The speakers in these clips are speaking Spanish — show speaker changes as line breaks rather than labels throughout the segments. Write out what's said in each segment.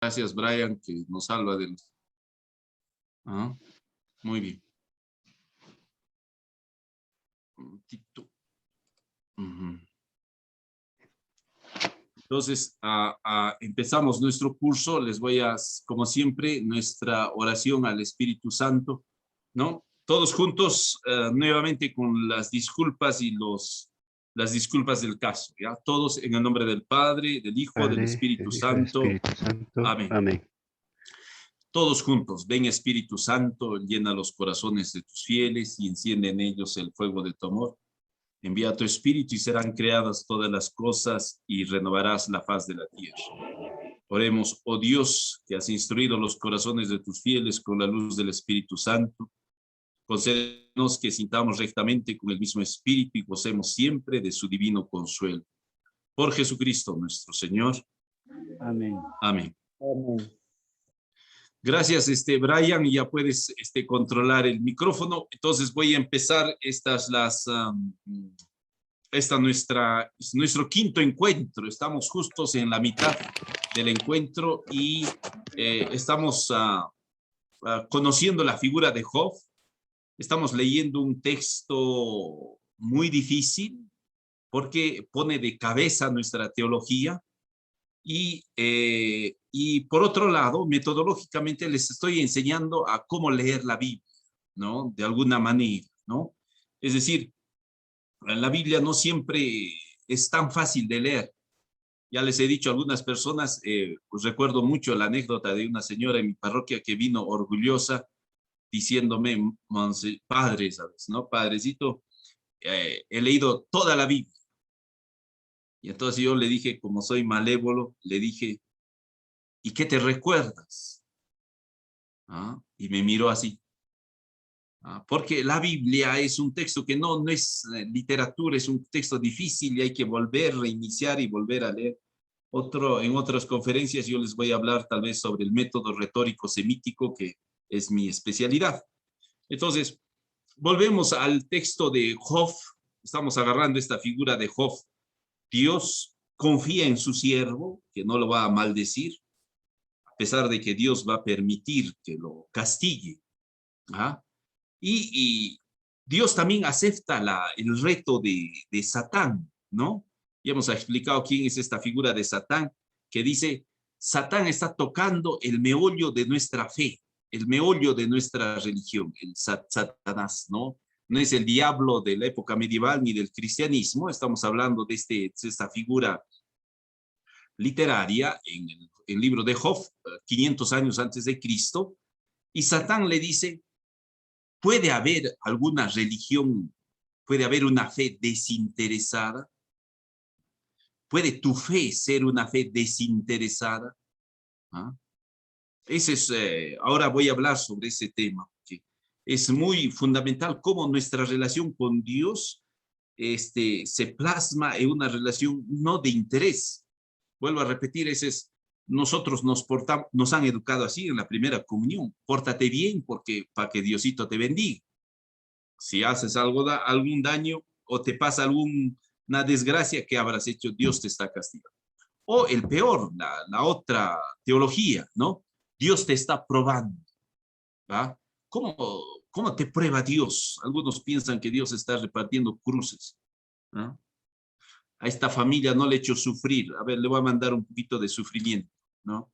Gracias, Brian, que nos salva del... Ah, muy bien. Un momentito. Entonces, empezamos nuestro curso. Les voy a, como siempre, nuestra oración al Espíritu Santo, ¿no? Todos juntos, nuevamente con las disculpas y las disculpas del caso, ¿ya? Todos en el nombre del Padre, del Hijo, del
Padre,
Espíritu
del Hijo y del
Santo.
Espíritu Santo.
Amén.
Amén.
Todos juntos, ven Espíritu Santo, llena los corazones de tus fieles y enciende en ellos el fuego de tu amor. Envía tu Espíritu y serán creadas todas las cosas y renovarás la faz de la tierra. Oremos, oh Dios, que has instruido los corazones de tus fieles con la luz del Espíritu Santo. Concédenos que sintamos rectamente con el mismo Espíritu y gocemos siempre de su divino consuelo. Por Jesucristo nuestro Señor.
Amén.
Amén.
Amén.
Gracias, Brian, ya puedes controlar el micrófono. Entonces voy a empezar. Nuestro quinto encuentro. Estamos justos en la mitad del encuentro y estamos conociendo la figura de Job. Estamos leyendo un texto muy difícil porque pone de cabeza nuestra teología. Y por otro lado, metodológicamente les estoy enseñando a cómo leer la Biblia, ¿no? De alguna manera, ¿no? Es decir, la Biblia no siempre es tan fácil de leer. Ya les he dicho a algunas personas, pues recuerdo mucho la anécdota de una señora en mi parroquia que vino orgullosa diciéndome, padre, ¿sabes? ¿No? Padrecito, he leído toda la Biblia. Y entonces yo le dije, como soy malévolo, le dije, ¿y qué te recuerdas? ¿Ah? Y me miró así. Porque la Biblia es un texto que no es literatura, es un texto difícil y hay que volver, reiniciar y volver a leer. En otras conferencias yo les voy a hablar tal vez sobre el método retórico semítico, que es mi especialidad. Entonces, volvemos al texto de Job. Estamos agarrando esta figura de Job. Dios confía en su siervo, que no lo va a maldecir, a pesar de que Dios va a permitir que lo castigue. Y Dios también acepta el reto de Satán, ¿no? Ya hemos explicado quién es esta figura de Satán, que dice, Satán está tocando el meollo de nuestra fe, el meollo de nuestra religión, el Satanás, ¿no? No es el diablo de la época medieval ni del cristianismo, estamos hablando de esta figura literaria en el libro de Job, 500 años antes de Cristo, y Satán le dice, ¿puede haber alguna religión, puede haber una fe desinteresada? ¿Puede tu fe ser una fe desinteresada? Ahora voy a hablar sobre ese tema, que es muy fundamental cómo nuestra relación con Dios se plasma en una relación no de interés. Vuelvo a repetir, nosotros nos han educado así en la primera comunión. Pórtate bien para que Diosito te bendiga. Si haces algún daño o te pasa alguna desgracia que habrás hecho, Dios te está castigando. O el peor, la otra teología, ¿no? Dios te está probando. ¿Va? ¿Cómo te prueba Dios? Algunos piensan que Dios está repartiendo cruces. ¿No? A esta familia no le he hecho sufrir. A ver, le voy a mandar un poquito de sufrimiento, ¿no?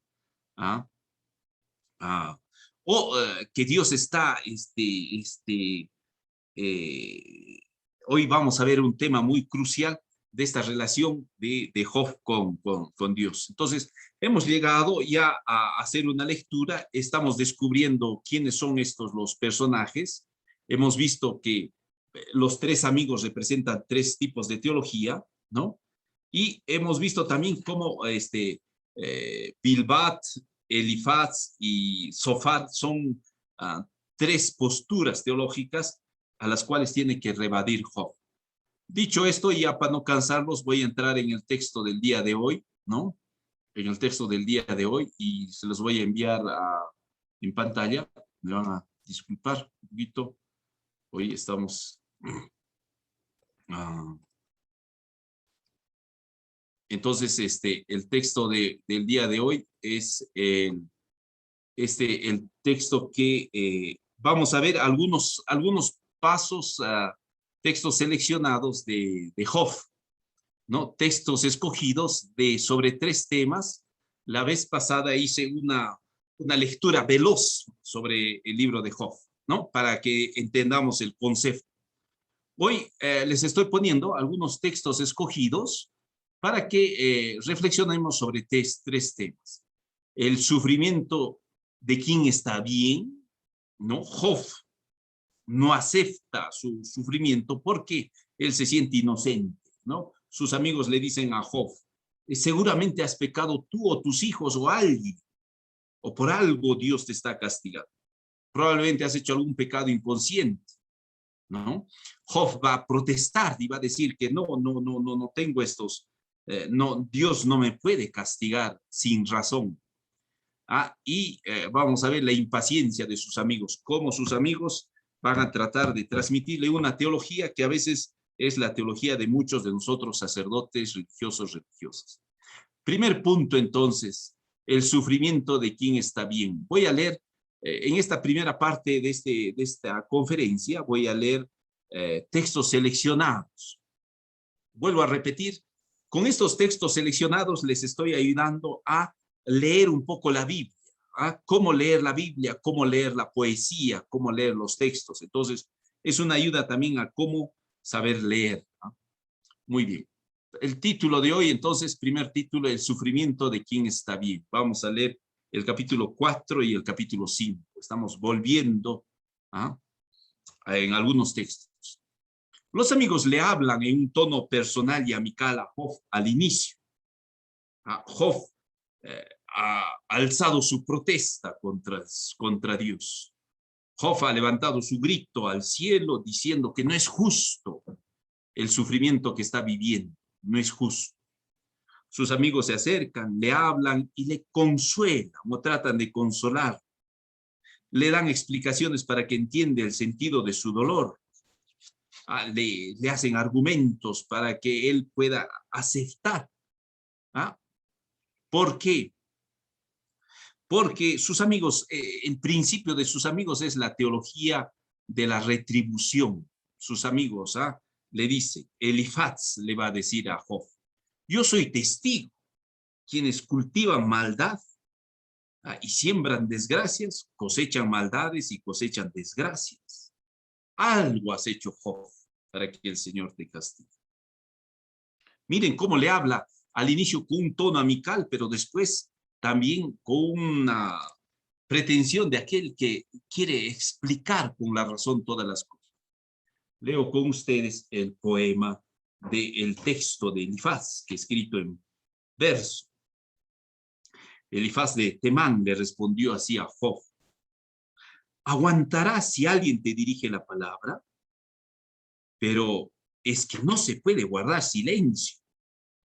O que Dios está, hoy vamos a ver un tema muy crucial de esta relación de Job con Dios. Entonces, hemos llegado ya a hacer una lectura, estamos descubriendo quiénes son los personajes. Hemos visto que los tres amigos representan tres tipos de teología, ¿no? Y hemos visto también cómo Bilbat, Elifaz y Sofar son tres posturas teológicas a las cuales tiene que rebatir Job. Dicho esto, ya para no cansarlos, voy a entrar en el texto del día de hoy, ¿no? En el texto del día de hoy y se los voy a enviar en pantalla. Me van a disculpar un poquito. Hoy estamos Entonces, el texto del día de hoy es el texto que vamos a ver algunos pasos, textos seleccionados de Job, ¿no? Textos escogidos sobre 3 temas. La vez pasada hice una lectura veloz sobre el libro de Job, ¿no? Para que entendamos el concepto. Hoy les estoy poniendo algunos textos escogidos para que reflexionemos sobre 3 temas. El sufrimiento de quien está bien, ¿no? Job no acepta su sufrimiento porque él se siente inocente, ¿no? Sus amigos le dicen a Job, seguramente has pecado tú o tus hijos o alguien, o por algo Dios te está castigando. Probablemente has hecho algún pecado inconsciente, ¿no? Job va a protestar y va a decir que no tengo estos, no, Dios no me puede castigar sin razón. Y vamos a ver la impaciencia de sus amigos, cómo sus amigos van a tratar de transmitirle una teología que a veces es la teología de muchos de nosotros sacerdotes, religiosos, religiosas. Primer punto, entonces, el sufrimiento de quien está bien. Voy a leer, en esta primera parte de esta conferencia, voy a leer textos seleccionados. Vuelvo a repetir, con estos textos seleccionados les estoy ayudando a leer un poco la Biblia, cómo leer la Biblia, cómo leer la poesía, cómo leer los textos. Entonces, es una ayuda también a cómo saber leer. Muy bien. El título de hoy, entonces, primer título, el sufrimiento de quien está bien. Vamos a leer el capítulo 4 y el capítulo 5. Estamos volviendo en algunos textos. Los amigos le hablan en un tono personal y amical a Job al inicio. Job ha alzado su protesta contra Dios. Job ha levantado su grito al cielo diciendo que no es justo el sufrimiento que está viviendo, no es justo. Sus amigos se acercan, le hablan y le consuelan o tratan de consolar. Le dan explicaciones para que entienda el sentido de su dolor. Le hacen argumentos para que él pueda aceptar. ¿Por qué? Porque sus amigos, el principio de sus amigos es la teología de la retribución. Sus amigos le dice, Elifaz le va a decir a Job, yo soy testigo, quienes cultivan maldad y siembran desgracias, cosechan maldades y cosechan desgracias. Algo has hecho, Job, para que el Señor te castigue. Miren cómo le habla al inicio con un tono amical, pero después también con una pretensión de aquel que quiere explicar con la razón todas las cosas. Leo con ustedes el poema del texto de Elifaz, que escrito en verso. Elifaz de Temán le respondió así a Job: ¿aguantarás si alguien te dirige la palabra? Pero es que no se puede guardar silencio.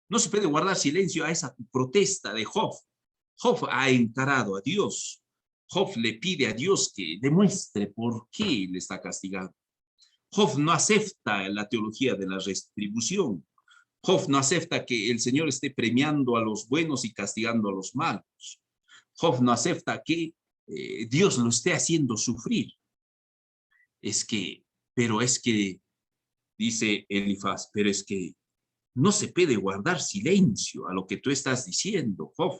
No se puede guardar silencio a esa protesta de Job. Job ha encarado a Dios. Job le pide a Dios que demuestre por qué le está castigando. Job no acepta la teología de la retribución. Job no acepta que el Señor esté premiando a los buenos y castigando a los malos. Job no acepta que Dios lo esté haciendo sufrir. Pero es que, dice Elifaz, pero es que no se puede guardar silencio a lo que tú estás diciendo, Job.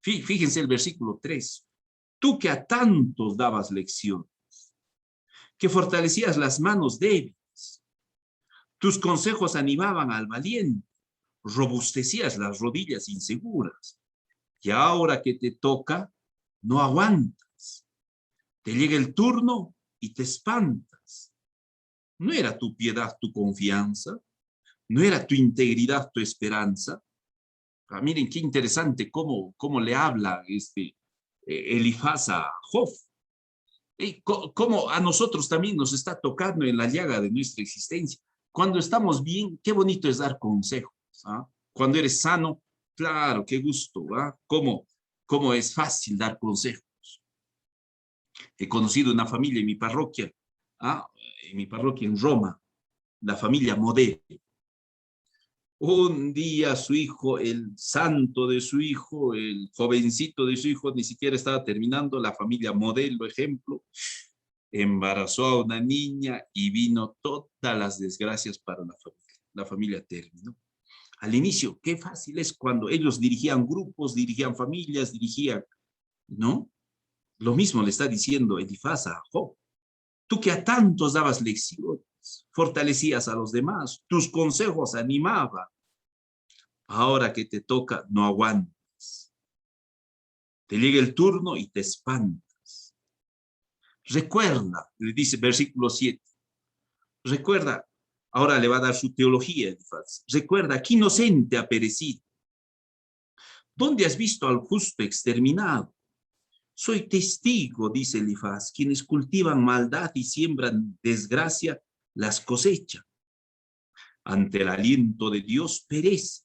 Fíjense el versículo 3. Tú que a tantos dabas lecciones, que fortalecías las manos débiles, tus consejos animaban al valiente, robustecías las rodillas inseguras, y ahora que te toca, no aguantas. Te llega el turno y te espantas. ¿No era tu piedad tu confianza? ¿No era tu integridad tu esperanza? Miren qué interesante cómo le habla Elifaz a Job. Cómo a nosotros también nos está tocando en la llaga de nuestra existencia. Cuando estamos bien, qué bonito es dar consejos. Cuando eres sano, claro, qué gusto. Cómo es fácil dar consejos. He conocido una familia en mi parroquia en Roma, la familia Modé. Un día su hijo, el santo de su hijo, el jovencito de su hijo, ni siquiera estaba terminando la familia modelo, ejemplo, embarazó a una niña y vino todas las desgracias para la familia. La familia terminó. Al inicio, qué fácil es cuando ellos dirigían grupos, dirigían familias, dirigían, ¿no? Lo mismo le está diciendo Elifaz a Job. Tú que a tantos dabas lecciones, fortalecías a los demás, tus consejos animaban. Ahora que te toca, no aguantas. Te llega el turno y te espantas. Recuerda, le dice versículo 7, recuerda, ahora le va a dar su teología, Elifaz. Recuerda, que inocente ha perecido. ¿Dónde has visto al justo exterminado? Soy testigo, dice Elifaz, quienes cultivan maldad y siembran desgracia, las cosechan. Ante el aliento de Dios perece,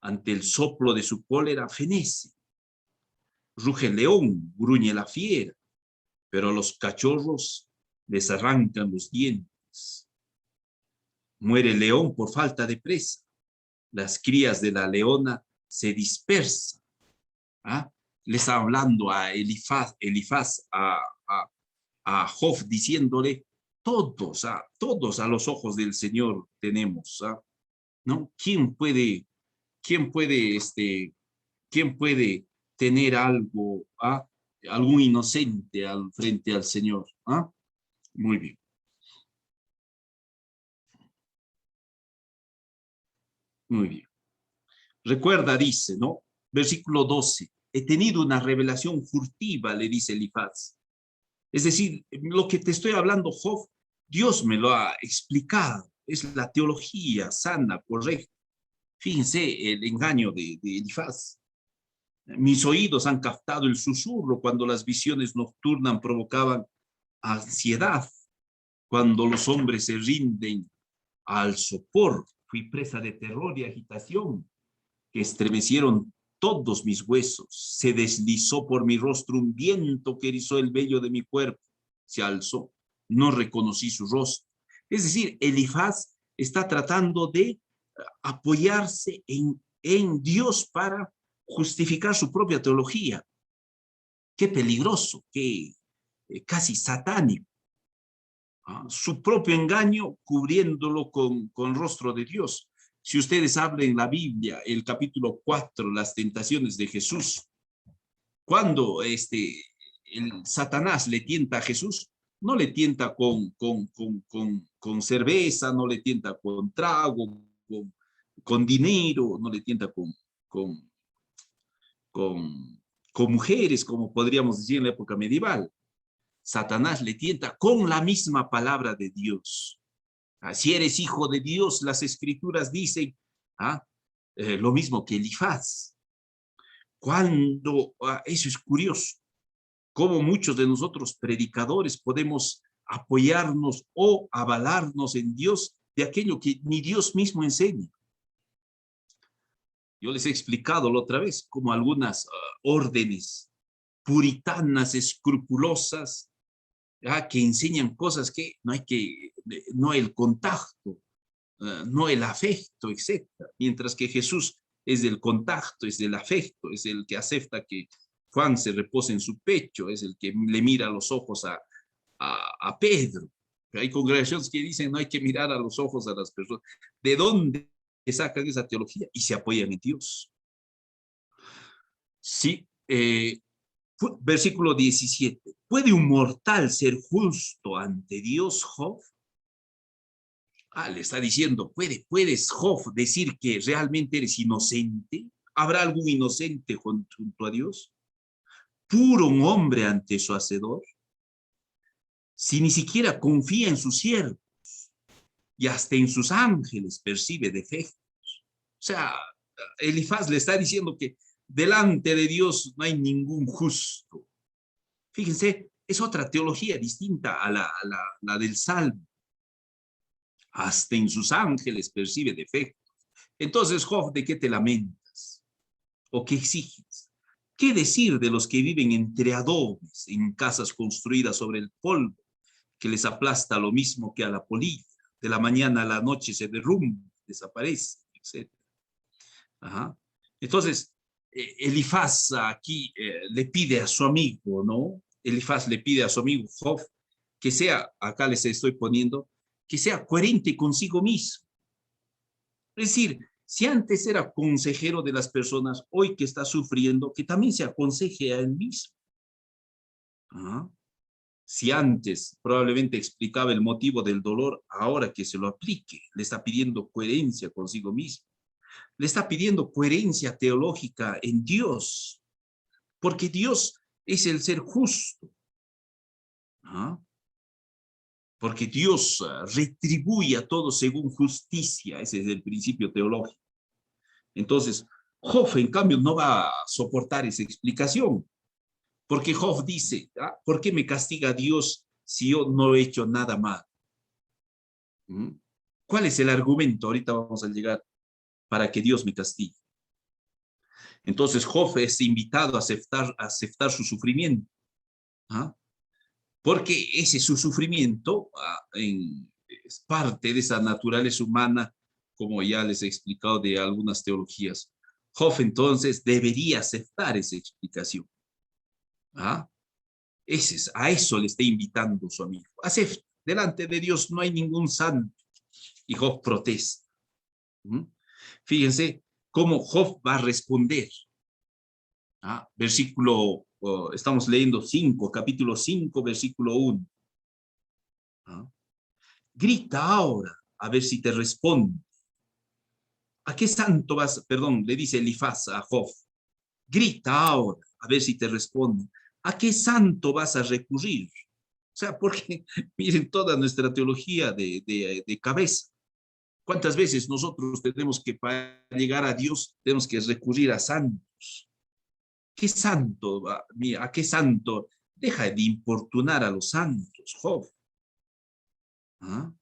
ante el soplo de su cólera fenece. Ruge el león, gruñe la fiera, pero a los cachorros les arrancan los dientes. Muere el león por falta de presa, las crías de la leona se dispersan. ¿Ah? Le está hablando a Elifaz a Job, diciéndole, todos a los ojos del Señor tenemos, ¿no? ¿Quién puede tener algo, algún inocente frente al Señor? Muy bien. Muy bien. Recuerda, dice, ¿no? Versículo 12. He tenido una revelación furtiva, le dice Elifaz. Es decir, lo que te estoy hablando, Job, Dios me lo ha explicado. Es la teología sana, correcta. Fíjense el engaño de Elifaz. Mis oídos han captado el susurro cuando las visiones nocturnas provocaban ansiedad, cuando los hombres se rinden al sopor. Fui presa de terror y agitación que estremecieron todos mis huesos. Se deslizó por mi rostro un viento que erizó el vello de mi cuerpo. Se alzó. No reconocí su rostro. Es decir, Elifaz está tratando de apoyarse en Dios para justificar su propia teología. Qué peligroso, qué casi satánico. Su propio engaño cubriéndolo con rostro de Dios. Si ustedes abren la Biblia, el capítulo 4, las tentaciones de Jesús, cuando el Satanás le tienta a Jesús, no le tienta con cerveza, no le tienta con trago, con dinero, no le tienta con, con mujeres, como podríamos decir en la época medieval. Satanás le tienta con la misma palabra de Dios. Si eres hijo de Dios, las escrituras dicen lo mismo que Elifaz. Eso es curioso, cómo muchos de nosotros predicadores podemos apoyarnos o avalarnos en Dios de aquello que ni Dios mismo enseña. Yo les he explicado la otra vez cómo algunas órdenes puritanas, escrupulosas, que enseñan cosas que no el contacto, no el afecto, etc. Mientras que Jesús es del contacto, es del afecto, es el que acepta que Juan se repose en su pecho, es el que le mira a los ojos a Pedro. Hay congregaciones que dicen no hay que mirar a los ojos a las personas. ¿De dónde sacan esa teología? Y se apoyan en Dios. Sí, versículo 17. ¿Puede un mortal ser justo ante Dios, Job? Le está diciendo, ¿puedes, Job, decir que realmente eres inocente? ¿Habrá algún inocente junto a Dios? ¿Puro un hombre ante su hacedor? Si ni siquiera confía en sus siervos y hasta en sus ángeles percibe defectos. O sea, Elifaz le está diciendo que delante de Dios no hay ningún justo. Fíjense, es otra teología distinta a la del Salmo. Hasta en sus ángeles percibe defectos. Entonces, Job, ¿de qué te lamentas? ¿O qué exiges? ¿Qué decir de los que viven entre adobes, en casas construidas sobre el polvo, que les aplasta lo mismo que a la polilla? De la mañana a la noche se derrumba, desaparece, etc. Ajá. Entonces, Elifaz aquí le pide a su amigo, ¿no? Elifaz le pide a su amigo Job que sea, acá les estoy poniendo, que sea coherente consigo mismo. Es decir, si antes era consejero de las personas, hoy que está sufriendo, que también se aconseje a él mismo. ¿Ah? Si antes probablemente explicaba el motivo del dolor, ahora que se lo aplique, le está pidiendo coherencia consigo mismo. Le está pidiendo coherencia teológica en Dios, porque Dios es el ser justo. ¿Ah? Porque Dios retribuye a todos según justicia. Ese es el principio teológico. Entonces, Job, en cambio, no va a soportar esa explicación, porque Job dice, ¿por qué me castiga Dios si yo no he hecho nada mal? ¿Mm? ¿Cuál es el argumento? Ahorita vamos a llegar para que Dios me castigue. Entonces, Job es invitado a aceptar su sufrimiento, ¿ah? Porque ese su sufrimiento es parte de esa naturaleza humana, como ya les he explicado de algunas teologías. Job entonces debería aceptar esa explicación. ¿Ah? A eso le está invitando su amigo. Acepta, delante de Dios no hay ningún santo. Y Job protesta. ¿Mm? Fíjense cómo Job va a responder. ¿Ah? Estamos leyendo capítulo 5, versículo 1. ¿Ah? Grita ahora, a ver si te responde. ¿A qué santo vas? Perdón, le dice Elifaz a Job. Grita ahora, a ver si te responde. ¿A qué santo vas a recurrir? O sea, porque miren toda nuestra teología de cabeza. ¿Cuántas veces nosotros tenemos que, para llegar a Dios, tenemos que recurrir a santos? ¿Qué santo? Mira, ¿a qué santo? Deja de importunar a los santos, Job. ¿Ah?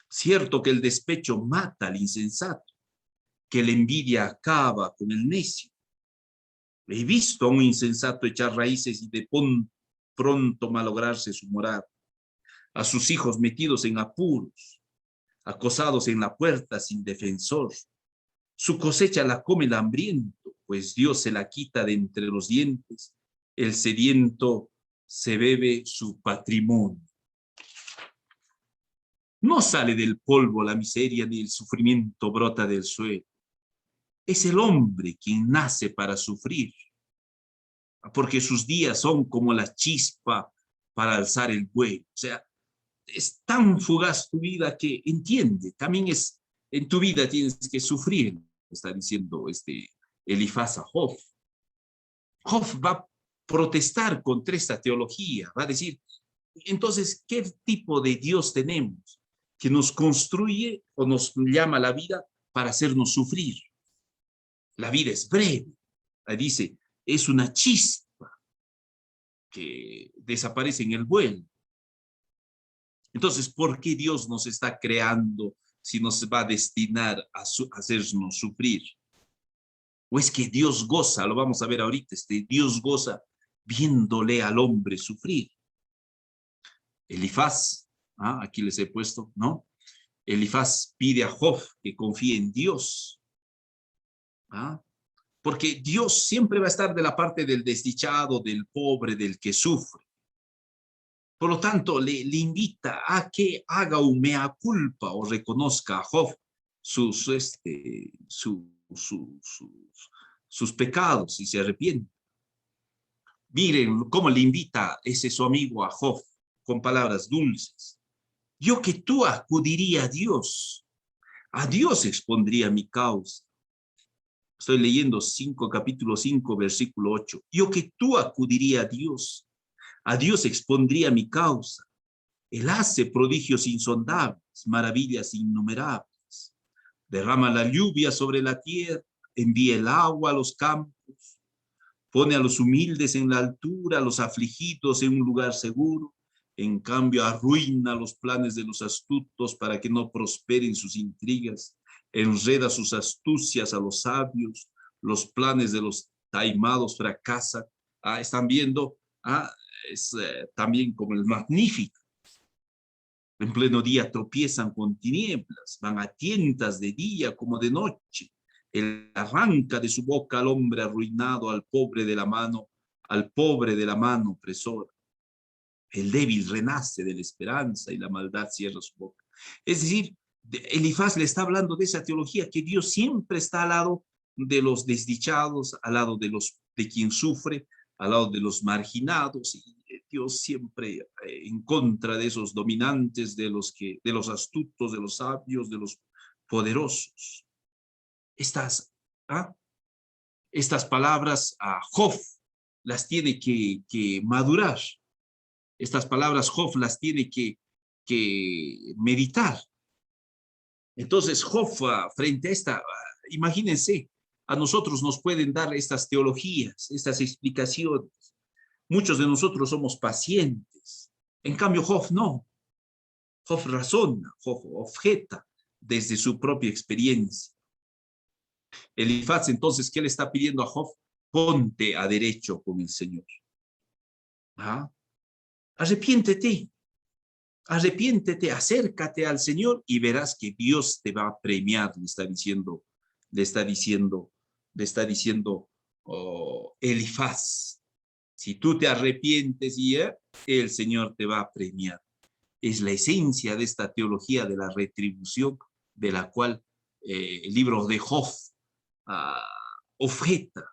Cierto que el despecho mata al insensato, que la envidia acaba con el necio. He visto a un insensato echar raíces y de pronto malograrse su morada, a sus hijos metidos en apuros, acosados en la puerta sin defensor. Su cosecha la come el hambriento, pues Dios se la quita de entre los dientes. El sediento se bebe su patrimonio. No sale del polvo la miseria ni el sufrimiento brota del suelo. Es el hombre quien nace para sufrir, porque sus días son como la chispa para alzar el vuelo. O sea, es tan fugaz tu vida que entiende, también en tu vida tienes que sufrir, está diciendo Elifaz a Job. Job va a protestar contra esta teología, va a decir, entonces, ¿qué tipo de Dios tenemos que nos construye o nos llama a la vida para hacernos sufrir? La vida es breve, dice, es una chispa que desaparece en el vuelo. Entonces, ¿por qué Dios nos está creando si nos va a destinar a hacernos sufrir? ¿O es que Dios goza? Lo vamos a ver ahorita, Dios goza viéndole al hombre sufrir. Elifaz, aquí les he puesto, ¿no? Elifaz pide a Job que confíe en Dios, ¿ah? Porque Dios siempre va a estar de la parte del desdichado, del pobre, del que sufre. Por lo tanto, le invita a que haga un mea culpa o reconozca a Job sus pecados y se arrepiente. Miren cómo le invita ese su amigo a Job con palabras dulces. Yo que tú acudiría a Dios expondría mi causa. Estoy leyendo capítulo 5, versículo 8. Yo que tú acudiría a Dios expondría mi causa. Él hace prodigios insondables, maravillas innumerables. Derrama la lluvia sobre la tierra, envía el agua a los campos, pone a los humildes en la altura, a los afligidos en un lugar seguro. En cambio, arruina los planes de los astutos para que no prosperen sus intrigas. Enreda sus astucias a los sabios. Los planes de los taimados fracasan. Están viendo, es también como el magnífico. En pleno día tropiezan con tinieblas, van a tientas de día como de noche. Él arranca de su boca al hombre arruinado, al pobre de la mano opresora. El débil renace de la esperanza y la maldad cierra su boca. Es decir, Elifaz le está hablando de esa teología que Dios siempre está al lado de los desdichados, al lado de quien sufre, al lado de los marginados, y Dios siempre en contra de esos dominantes, de los astutos, de los sabios, de los poderosos. Estas palabras a Job las tiene que madurar. Estas palabras Job las tiene que meditar. Entonces Job, frente a esta, imagínense, a nosotros nos pueden dar estas teologías, estas explicaciones. Muchos de nosotros somos pacientes. En cambio Job no. Job razona, Job objeta desde su propia experiencia. Elifaz, entonces, ¿qué le está pidiendo a Job? Ponte a derecho con el Señor. ¿Ah? Arrepiéntete, acércate al Señor y verás que Dios te va a premiar, le está diciendo Elifaz. Si tú te arrepientes, el Señor te va a premiar. Es la esencia de esta teología de la retribución, de la cual el libro de Job objeta.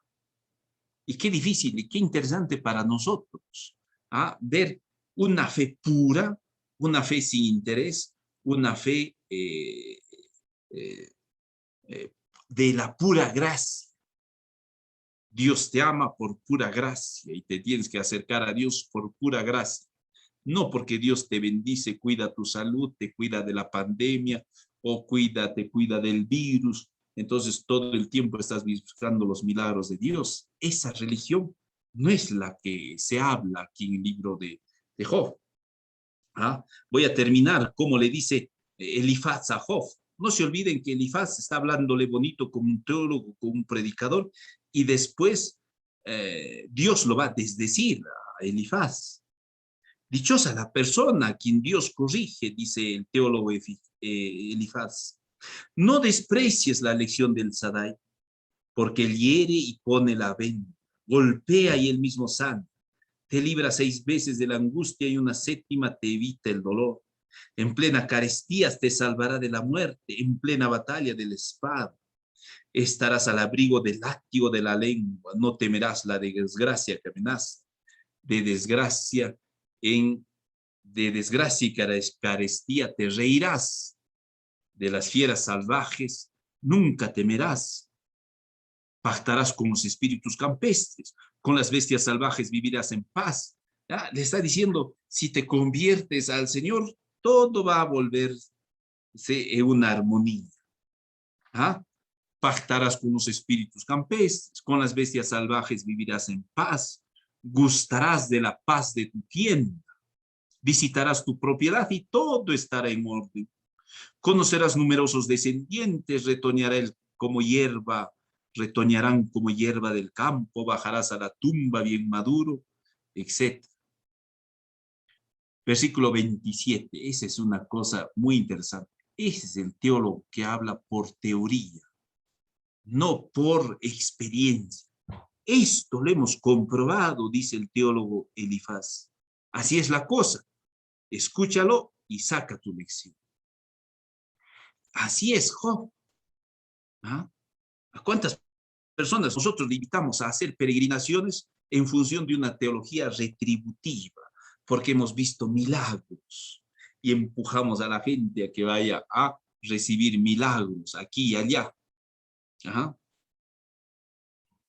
Y qué difícil y qué interesante para nosotros ver una fe pura, una fe sin interés, una fe de la pura gracia. Dios te ama por pura gracia y te tienes que acercar a Dios por pura gracia. No porque Dios te bendice, cuida tu salud, te cuida de la pandemia o te cuida del virus. Entonces todo el tiempo estás buscando los milagros de Dios. Esa religión no es la que se habla aquí en el libro de Job. Voy a terminar como le dice Elifaz a Job. No se olviden que Elifaz está hablándole bonito como un teólogo, como un predicador, y después Dios lo va a desdecir a Elifaz. Dichosa la persona a quien Dios corrige, dice el teólogo Elifaz. No desprecies la lección del Sadai, porque él hiere y pone la venda, golpea y él mismo sana. Te libra 6 veces de la angustia y una 7ª te evita el dolor. En plena carestía te salvará de la muerte, en plena batalla de la espada. Estarás al abrigo del látigo de la lengua, no temerás la desgracia que amenaza. De desgracia y carestía te reirás. De las fieras salvajes nunca temerás. Pactarás con los espíritus campestres, con las bestias salvajes vivirás en paz. Le está diciendo, si te conviertes al Señor, todo va a volverse en una armonía. Pactarás con los espíritus campestres, con las bestias salvajes vivirás en paz. Gustarás de la paz de tu tienda. Visitarás tu propiedad y todo estará en orden. Conocerás numerosos descendientes, retoñarán como hierba del campo, bajarás a la tumba bien maduro, etc. Versículo 27, esa es una cosa muy interesante. Ese es el teólogo que habla por teoría, no por experiencia. Esto lo hemos comprobado, dice el teólogo Elifaz. Así es la cosa. Escúchalo y saca tu lección. Así es Job. ¿A cuántas personas nosotros le invitamos a hacer peregrinaciones en función de una teología retributiva? Porque hemos visto milagros y empujamos a la gente a que vaya a recibir milagros aquí y allá.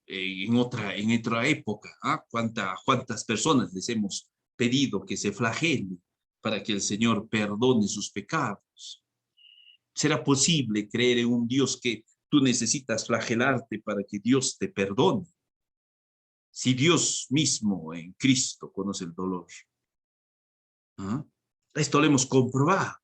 En otra época, ¿cuántas personas les hemos pedido que se flagelen para que el Señor perdone sus pecados? ¿Será posible creer en un Dios que tú necesitas flagelarte para que Dios te perdone? Si Dios mismo en Cristo conoce el dolor. Esto lo hemos comprobado.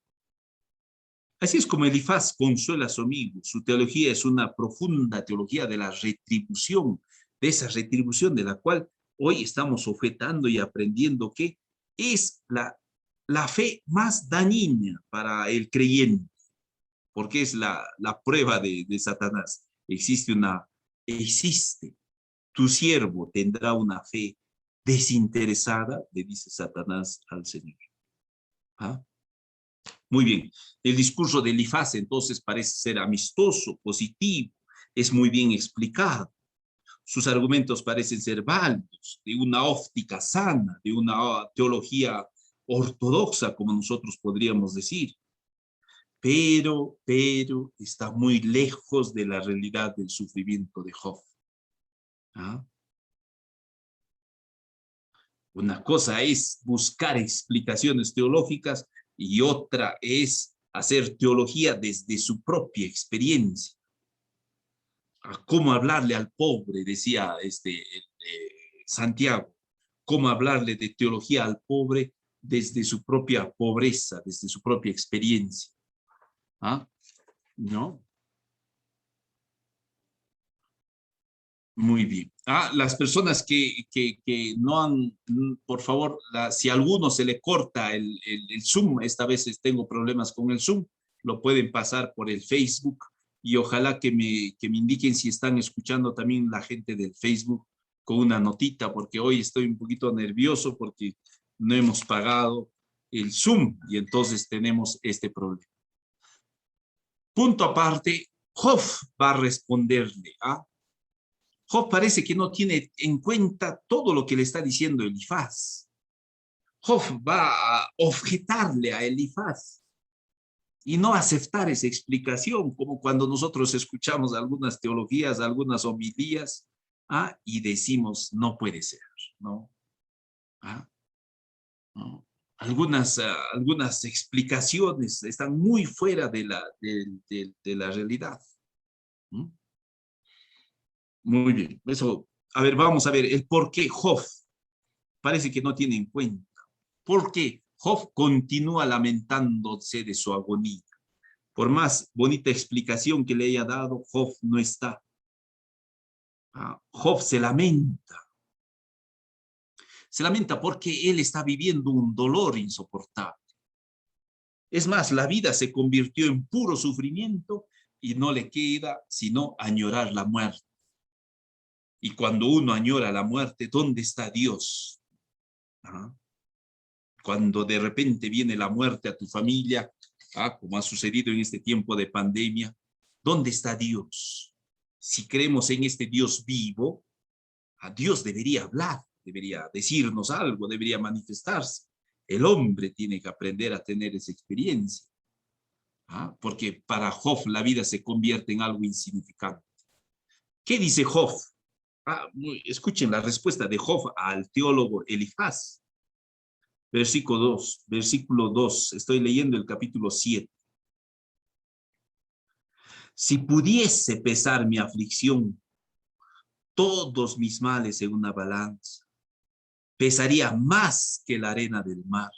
Así es como Elifaz consuela a su amigo. Su teología es una profunda teología de la retribución, de esa retribución de la cual hoy estamos objetando y aprendiendo que es la fe más dañina para el creyente, porque es la prueba de Satanás. existe. Tu siervo tendrá una fe desinteresada, le dice Satanás al Señor. ¿Ah? Muy bien. El discurso de Elifaz entonces parece ser amistoso, positivo, es muy bien explicado. Sus argumentos parecen ser válidos, de una óptica sana, de una teología ortodoxa, como nosotros podríamos decir. Pero está muy lejos de la realidad del sufrimiento de Job. ¿Ah? Una cosa es buscar explicaciones teológicas y otra es hacer teología desde su propia experiencia. ¿Cómo hablarle al pobre? Decía Santiago. ¿Cómo hablarle de teología al pobre desde su propia pobreza, desde su propia experiencia? ¿Ah? ¿No? Muy bien. Las personas que no han, por favor, si a alguno se le corta el Zoom, esta vez tengo problemas con el Zoom, lo pueden pasar por el Facebook y ojalá que me indiquen si están escuchando también la gente del Facebook con una notita, porque hoy estoy un poquito nervioso porque no hemos pagado el Zoom y entonces tenemos este problema. Punto aparte, Job va a responderle a Job parece que no tiene en cuenta todo lo que le está diciendo Elifaz. Job va a objetarle a Elifaz y no aceptar esa explicación, como cuando nosotros escuchamos algunas teologías, algunas homilías, y decimos, no puede ser, ¿no? ¿No? Algunas explicaciones están muy fuera de la realidad. ¿Mm? Muy bien, eso, a ver, vamos a ver el por qué Job parece que no tiene en cuenta. ¿Por qué? Job continúa lamentándose de su agonía. Por más bonita explicación que le haya dado, Job no está. Job se lamenta. Se lamenta porque él está viviendo un dolor insoportable. Es más, la vida se convirtió en puro sufrimiento y no le queda sino añorar la muerte. Y cuando uno añora la muerte, ¿dónde está Dios? Cuando de repente viene la muerte a tu familia, como ha sucedido en este tiempo de pandemia, ¿dónde está Dios? Si creemos en este Dios vivo, a Dios debería hablar, debería decirnos algo, debería manifestarse. El hombre tiene que aprender a tener esa experiencia, porque para Job la vida se convierte en algo insignificante. ¿Qué dice Job? Escuchen la respuesta de Job al teólogo Elifaz. Versículo 2, estoy leyendo el capítulo 7. Si pudiese pesar mi aflicción, todos mis males en una balanza, pesaría más que la arena del mar.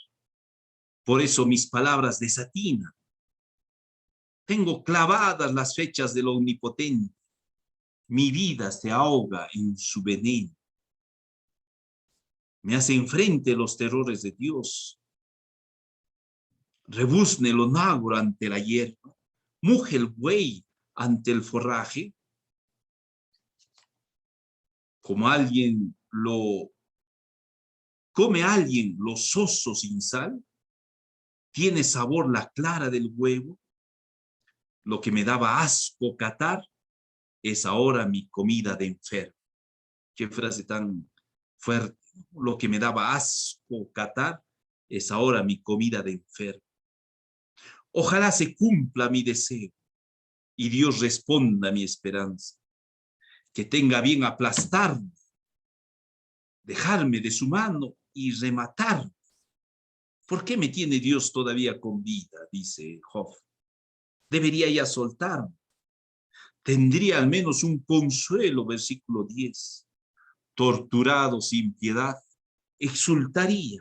Por eso mis palabras desatinan. Tengo clavadas las fechas del Omnipotente. Mi vida se ahoga en su veneno. Me hacen frente los terrores de Dios. Rebuzne el onagro ante la hierba. Muge el buey ante el forraje. Come alguien los osos sin sal. Tiene sabor la clara del huevo. Lo que me daba asco catar es ahora mi comida de enfermo. Qué frase tan fuerte. Lo que me daba asco catar es ahora mi comida de enfermo. Ojalá se cumpla mi deseo y Dios responda a mi esperanza. Que tenga bien aplastarme, dejarme de su mano y rematarme. ¿Por qué me tiene Dios todavía con vida? Dice Job. Debería ya soltarme. Tendría al menos un consuelo, versículo 10. Torturado sin piedad, exultaría,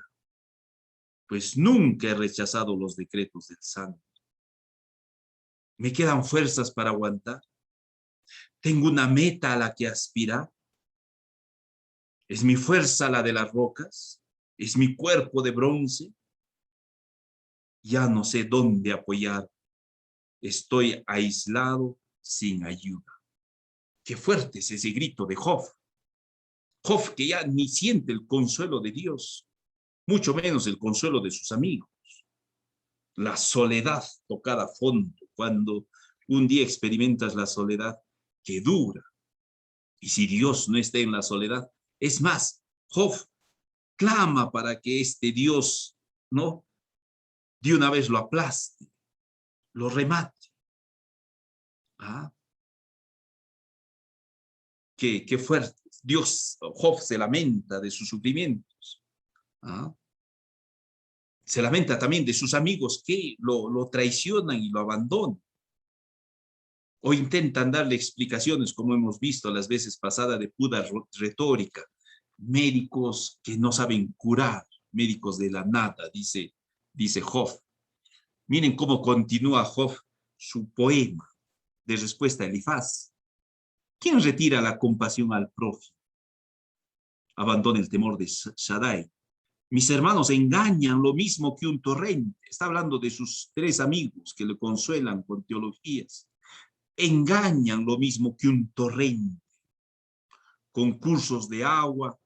pues nunca he rechazado los decretos del Santo. Me quedan fuerzas para aguantar. Tengo una meta a la que aspirar. ¿Es mi fuerza la de las rocas? ¿Es mi cuerpo de bronce? Ya no sé dónde apoyar. Estoy aislado sin ayuda. Qué fuerte es ese grito de Job. Job que ya ni siente el consuelo de Dios, mucho menos el consuelo de sus amigos. La soledad tocada a fondo, cuando un día experimentas la soledad que dura. Y si Dios no está en la soledad, es más, Job clama para que este Dios, ¿no?, de una vez lo aplaste, lo remate. ¿Ah? Qué fuerte. Dios, Job se lamenta de sus sufrimientos. ¿Ah? Se lamenta también de sus amigos que lo traicionan y lo abandonan. O intentan darle explicaciones, como hemos visto las veces pasadas, de pura retórica. Médicos que no saben curar, médicos de la nada, dice Job. Miren cómo continúa Job su poema de respuesta a Elifaz. ¿Quién retira la compasión al prójimo? Abandona el temor de Shaddai. Mis hermanos engañan lo mismo que un torrente. Está hablando de sus 3 amigos que le consuelan con teologías. Engañan lo mismo que un torrente, con cursos de agua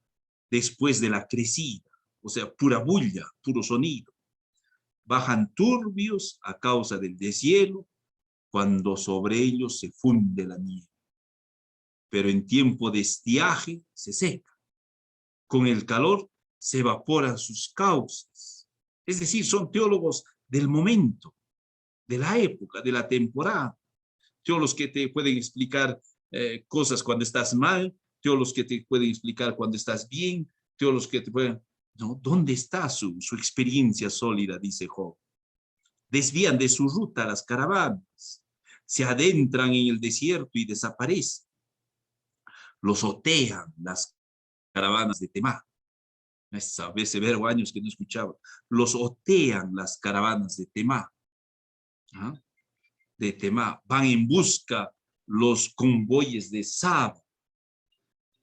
después de la crecida, o sea, pura bulla, puro sonido. Bajan turbios a causa del deshielo, cuando sobre ellos se funde la nieve. Pero en tiempo de estiaje se seca. Con el calor se evaporan sus cauces. Es decir, son teólogos del momento, de la época, de la temporada. Teólogos que te pueden explicar cosas cuando estás mal, teólogos que te pueden explicar cuando estás bien, teólogos que te pueden... ¿No? ¿Dónde está su experiencia sólida? Dice Job. Desvían de su ruta las caravanas, se adentran en el desierto y desaparecen. Los otean las caravanas de Temá. A veces verbo años que no escuchaba. Los otean las caravanas de Temá. ¿Ah? De Temá. Van en busca los convoyes de Sab.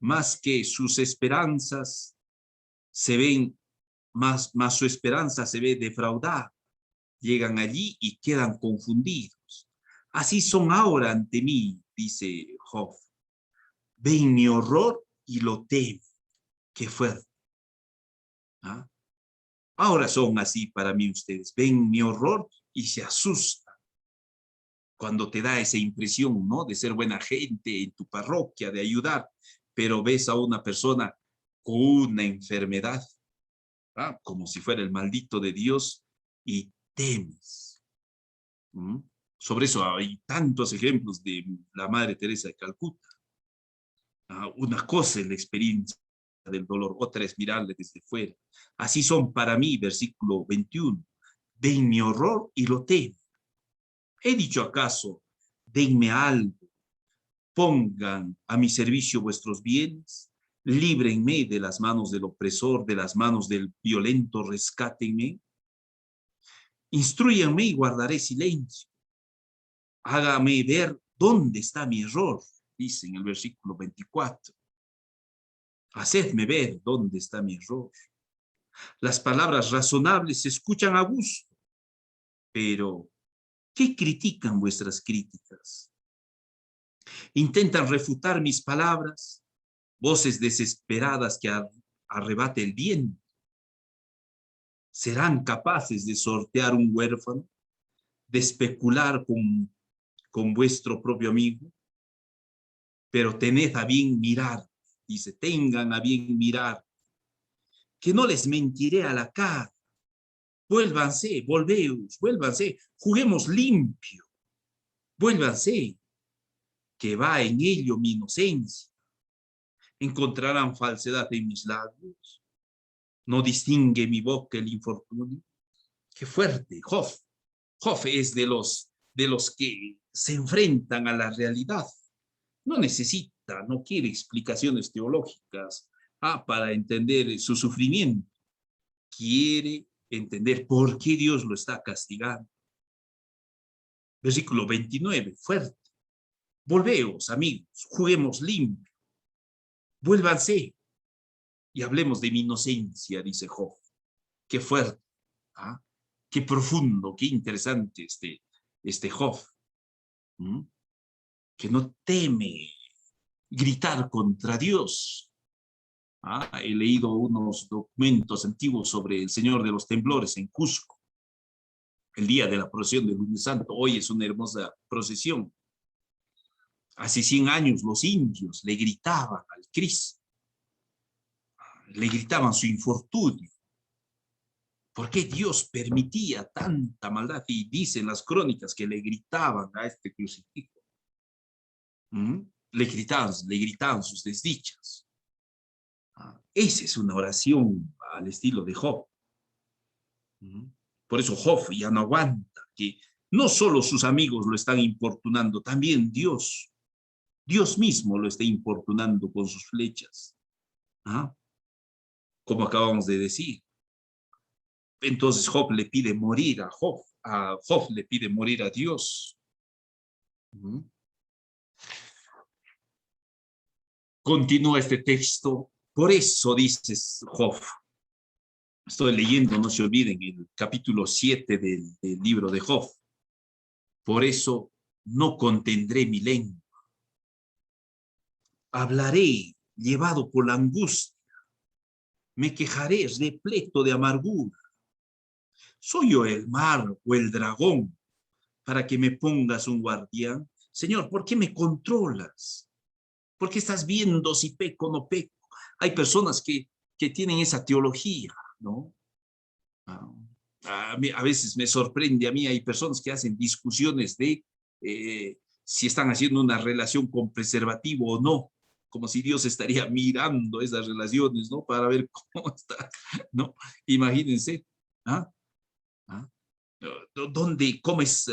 Más que sus esperanzas se ven, más su esperanza se ve defraudada. Llegan allí y quedan confundidos. Así son ahora ante mí, dice Job. Ven mi horror y lo temen. Qué fuerte. ¿Ah? Ahora son así para mí ustedes. Ven mi horror y se asustan. Cuando te da esa impresión, ¿no?, de ser buena gente en tu parroquia, de ayudar, pero ves a una persona con una enfermedad, ¿ah?, como si fuera el maldito de Dios, y temes. ¿Mm? Sobre eso hay tantos ejemplos de la Madre Teresa de Calcuta. Una cosa es la experiencia del dolor, otra es mirarle desde fuera. Así son para mí, versículo 21. Ven mi horror y lo temo. ¿He dicho acaso, denme algo, pongan a mi servicio vuestros bienes, líbrenme de las manos del opresor, de las manos del violento, rescátenme? Instrúyanme y guardaré silencio. Hágame ver dónde está mi error, dice en el versículo 24. Hacedme ver dónde está mi error. Las palabras razonables se escuchan a gusto, pero ¿qué critican vuestras críticas? Intentan refutar mis palabras, voces desesperadas que arrebate el viento. ¿Serán capaces de sortear un huérfano, de especular con vuestro propio amigo? Pero tened a bien mirar, dice, tengan a bien mirar, que no les mentiré a la cara. Vuélvanse, volveos, vuélvanse, juguemos limpio, vuélvanse, que va en ello mi inocencia. ¿Encontrarán falsedad en mis labios? ¿No distingue mi boca el infortunio? Qué fuerte, Job. Job es de los que se enfrentan a la realidad. No necesita, no quiere explicaciones teológicas para entender su sufrimiento. Quiere entender por qué Dios lo está castigando. Versículo 29, fuerte. Volveos, amigos, juguemos limpio. Vuélvanse y hablemos de mi inocencia, dice Job. Qué fuerte, ¿ah? Qué profundo, qué interesante este Job. ¿Mm? Que no teme gritar contra Dios. He leído unos documentos antiguos sobre el Señor de los Temblores en Cusco, el día de la procesión del Lunes Santo. Hoy es una hermosa procesión. Hace 100 años los indios le gritaban al Cristo, le gritaban su infortunio. ¿Por qué Dios permitía tanta maldad? Y dicen las crónicas que le gritaban a este crucifijo. Le gritaban sus desdichas. Esa es una oración al estilo de Job. Por eso Job ya no aguanta, que no solo sus amigos lo están importunando, también Dios mismo lo está importunando con sus flechas. Como acabamos de decir. Entonces Job le pide morir a Job le pide morir a Dios. Continúa este texto. Por eso dices Job. Estoy leyendo, no se olviden, el capítulo 7 del libro de Job. Por eso no contendré mi lengua. Hablaré llevado por la angustia. Me quejaré repleto de amargura. ¿Soy yo el mar o el dragón para que me pongas un guardián? Señor, ¿por qué me controlas? ¿Por qué estás viendo si peco o no peco? Hay personas que tienen esa teología, ¿no? A veces me sorprende, hay personas que hacen discusiones de si están haciendo una relación con preservativo o no, como si Dios estaría mirando esas relaciones, ¿no? Para ver cómo está, ¿no? Imagínense, ¿cómo es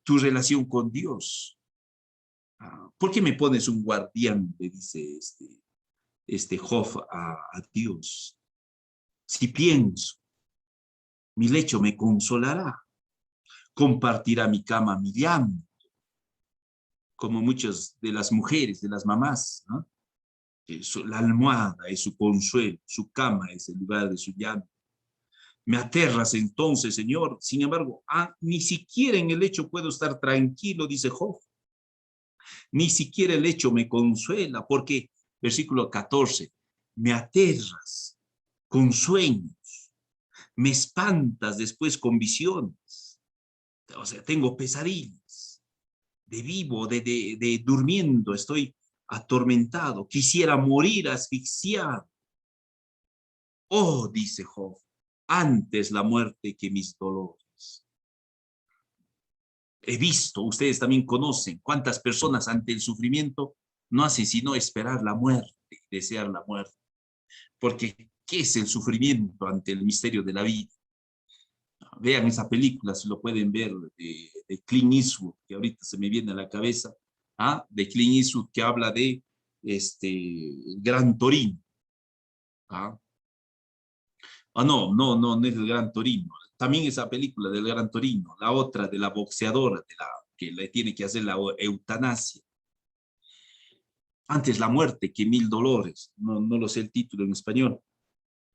tu relación con Dios? ¿Por qué me pones un guardián? Le dice este Job a Dios. Si pienso, mi lecho me consolará, compartirá mi cama mi llanto, como muchas de las mujeres, de las mamás, ¿no? La almohada es su consuelo, su cama es el lugar de su llanto. Me aterras entonces, Señor. Sin embargo, ni siquiera en el lecho puedo estar tranquilo, dice Job. Ni siquiera el hecho me consuela, porque, versículo 14, me aterras con sueños, me espantas después con visiones. O sea, tengo pesadillas, de vivo, de durmiendo, estoy atormentado, quisiera morir asfixiado. Oh, dice Job, antes la muerte que mis dolores. He visto, ustedes también conocen cuántas personas ante el sufrimiento no hacen sino esperar la muerte, desear la muerte. Porque, ¿qué es el sufrimiento ante el misterio de la vida? Vean esa película, si lo pueden ver, de Clint Eastwood, que ahorita se me viene a la cabeza, de Clint Eastwood, que habla de Gran Torino. No es el Gran Torino. También esa película del Gran Torino, la otra de la boxeadora, que le tiene que hacer la eutanasia. Antes la muerte que mil dolores. No lo sé el título en español,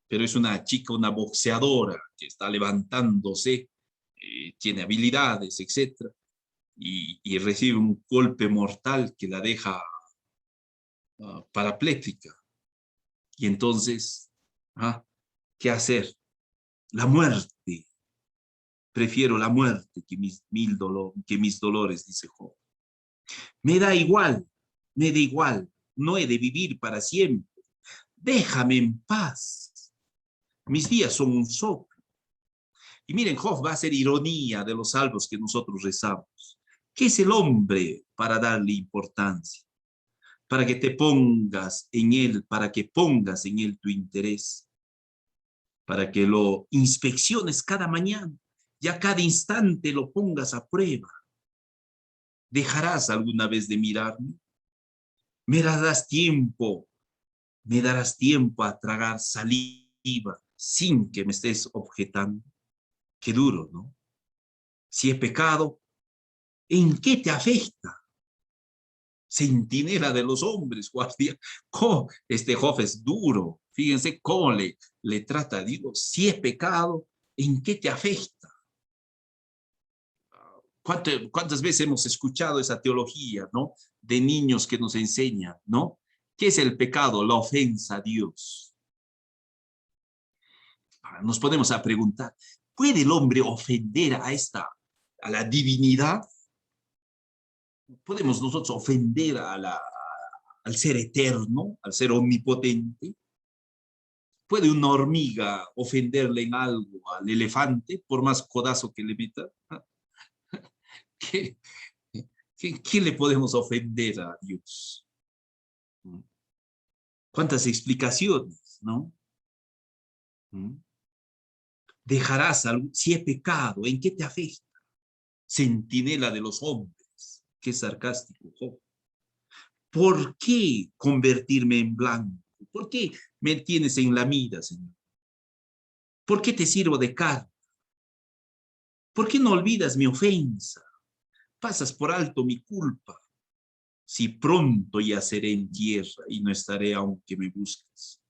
pero es una chica, una boxeadora que está levantándose, tiene habilidades, etc. Y recibe un golpe mortal que la deja parapléjica. Y entonces, ¿qué hacer? La muerte. Prefiero la muerte que mis dolores, dice Job. Me da igual, no he de vivir para siempre. Déjame en paz. Mis días son un soplo. Y miren, Job va a hacer ironía de los salmos que nosotros rezamos. ¿Qué es el hombre para darle importancia? Para que te pongas en él, para que pongas en él tu interés. Para que lo inspecciones cada mañana. Ya cada instante lo pongas a prueba. ¿Dejarás alguna vez de mirarme? Me darás tiempo a tragar saliva sin que me estés objetando. Qué duro, ¿no? Si he pecado, ¿en qué te afecta? Centinela de los hombres, guardia. Este Job es duro. Fíjense cómo le trata a Dios. Si he pecado, ¿en qué te afecta? ¿Cuántas veces hemos escuchado esa teología, ¿no? De niños que nos enseñan, ¿no? ¿Qué es el pecado? La ofensa a Dios. Nos ponemos a preguntar, ¿puede el hombre ofender a la divinidad? ¿Podemos nosotros ofender al ser eterno, al ser omnipotente? ¿Puede una hormiga ofenderle en algo al elefante, por más codazo que le meta? ¿Qué, qué le podemos ofender a Dios? ¿Cuántas explicaciones, no? Dejarás algo, si he pecado, ¿en qué te afecta? Centinela de los hombres, qué sarcástico, Job. ¿Por qué convertirme en blanco? ¿Por qué me tienes en la mira, Señor? ¿Por qué te sirvo de carga? ¿Por qué no olvidas mi ofensa? Pasas por alto mi culpa. Si pronto yaceré en tierra y no estaré aunque me busques.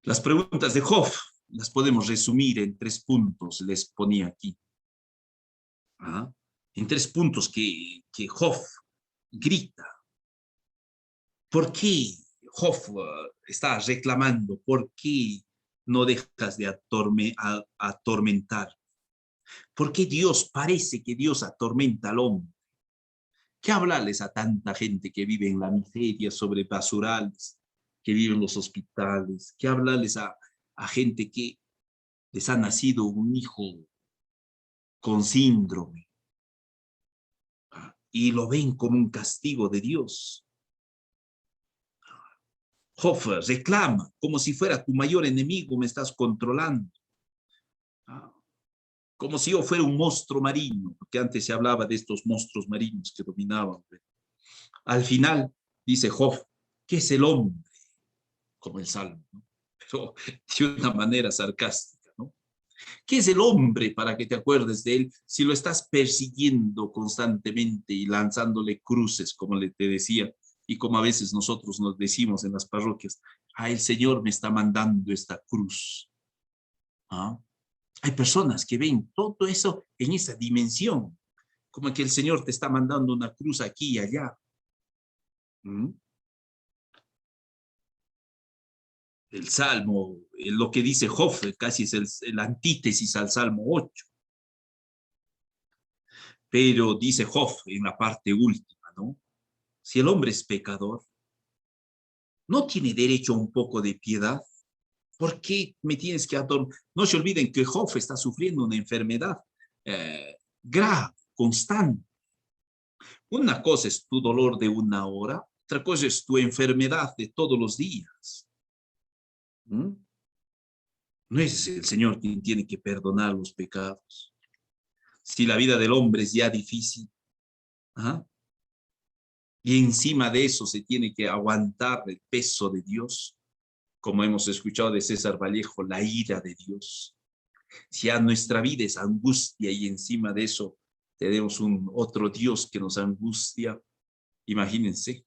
Las preguntas de Job las podemos resumir en 3 puntos, les ponía aquí. En 3 puntos que Job grita. ¿Por qué Job está reclamando? ¿Por qué no dejas de atormentar? ¿Por qué parece que Dios atormenta al hombre? ¿Qué hablarles a tanta gente que vive en la miseria, sobre basurales, que vive en los hospitales? ¿Qué hablarles a gente que les ha nacido un hijo con síndrome y lo ven como un castigo de Dios? Job reclama, como si fuera tu mayor enemigo, me estás controlando. Como si yo fuera un monstruo marino, porque antes se hablaba de estos monstruos marinos que dominaban. Al final, dice Job, ¿qué es el hombre? Como el Salmo, ¿no? Pero de una manera sarcástica, ¿no? ¿Qué es el hombre para que te acuerdes de él si lo estás persiguiendo constantemente y lanzándole cruces, como te decía, y como a veces nosotros nos decimos en las parroquias, el Señor me está mandando esta cruz? ¿Ah? Hay personas que ven todo eso en esa dimensión, como que el Señor te está mandando una cruz aquí y allá. El Salmo, lo que dice Job, casi es el antítesis al Salmo 8. Pero dice Job en la parte última, ¿no? Si el hombre es pecador, ¿no tiene derecho a un poco de piedad? ¿Por qué me tienes que atormentar? No se olviden que Job está sufriendo una enfermedad grave, constante. Una cosa es tu dolor de una hora, otra cosa es tu enfermedad de todos los días. ¿Mm? No es el Señor quien tiene que perdonar los pecados. Si la vida del hombre es ya difícil, ¿ah? Y encima de eso se tiene que aguantar el peso de Dios, como hemos escuchado de César Vallejo, la ira de Dios. Si a nuestra vida es angustia y encima de eso tenemos un otro Dios que nos angustia, imagínense,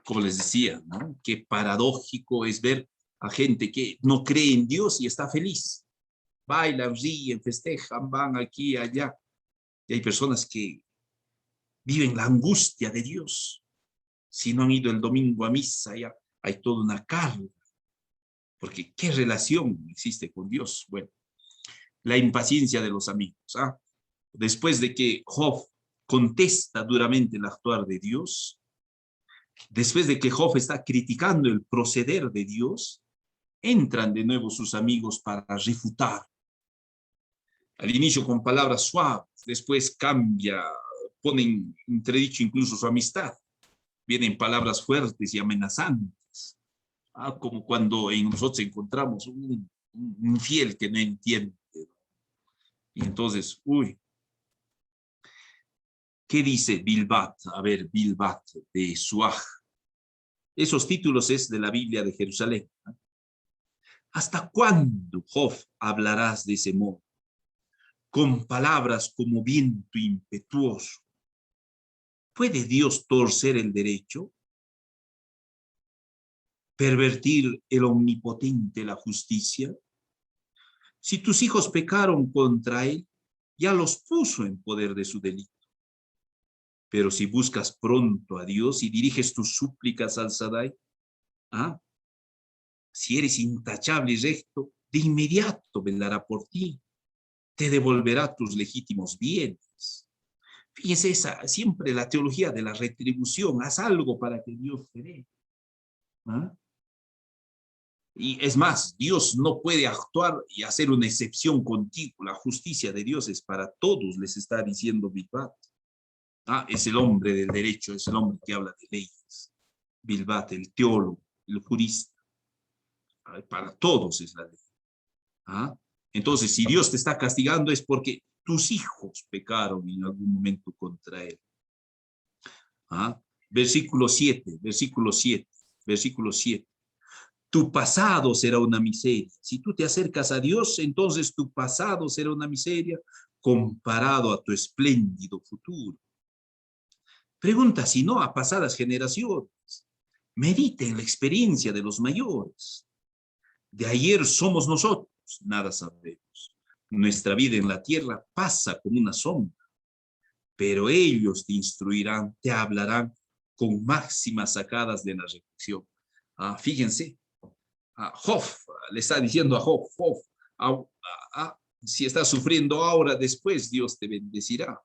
como les decía, ¿no? Qué paradójico es ver a gente que no cree en Dios y está feliz. Bailan, ríen, festejan, van aquí y allá. Y hay personas que viven la angustia de Dios. Si no han ido el domingo a misa, ya hay toda una carga. Porque ¿qué relación existe con Dios? Bueno, la impaciencia de los amigos. Después de que Job contesta duramente el actuar de Dios, después de que Job está criticando el proceder de Dios, entran de nuevo sus amigos para refutar. Al inicio con palabras suaves, después cambia, ponen entredicho incluso su amistad. Vienen palabras fuertes y amenazantes. Como cuando en nosotros encontramos un infiel que no entiende. Y entonces, ¿qué dice Bilbat? A ver, Bilbat de Suaj. Esos títulos es de la Biblia de Jerusalén. ¿Hasta cuándo, Job, hablarás de ese modo? Con palabras como viento impetuoso. ¿Puede Dios torcer el derecho? ¿Pervertir el omnipotente la justicia? Si tus hijos pecaron contra él, ya los puso en poder de su delito. Pero si buscas pronto a Dios y diriges tus súplicas al Shaddai, ¿ah? Si eres intachable y recto, de inmediato velará por ti, te devolverá tus legítimos bienes. Fíjese, siempre la teología de la retribución, haz algo para que Dios te dé. ¿Ah? Y es más, Dios no puede actuar y hacer una excepción contigo. La justicia de Dios es para todos, les está diciendo Bilbat. Es el hombre del derecho, es el hombre que habla de leyes. Bilbat, el teólogo, el jurista. Para todos es la ley. Entonces, si Dios te está castigando es porque tus hijos pecaron en algún momento contra él. Versículo 7, versículo 7, versículo 7. Tu pasado será una miseria. Si tú te acercas a Dios, entonces tu pasado será una miseria comparado a tu espléndido futuro. Pregunta si no a pasadas generaciones. Medite en la experiencia de los mayores. De ayer somos nosotros, nada sabemos. Nuestra vida en la tierra pasa como una sombra, pero ellos te instruirán, te hablarán con máximas sacadas de la reflexión. Fíjense, Job le está diciendo a Job, si estás sufriendo ahora, después Dios te bendecirá.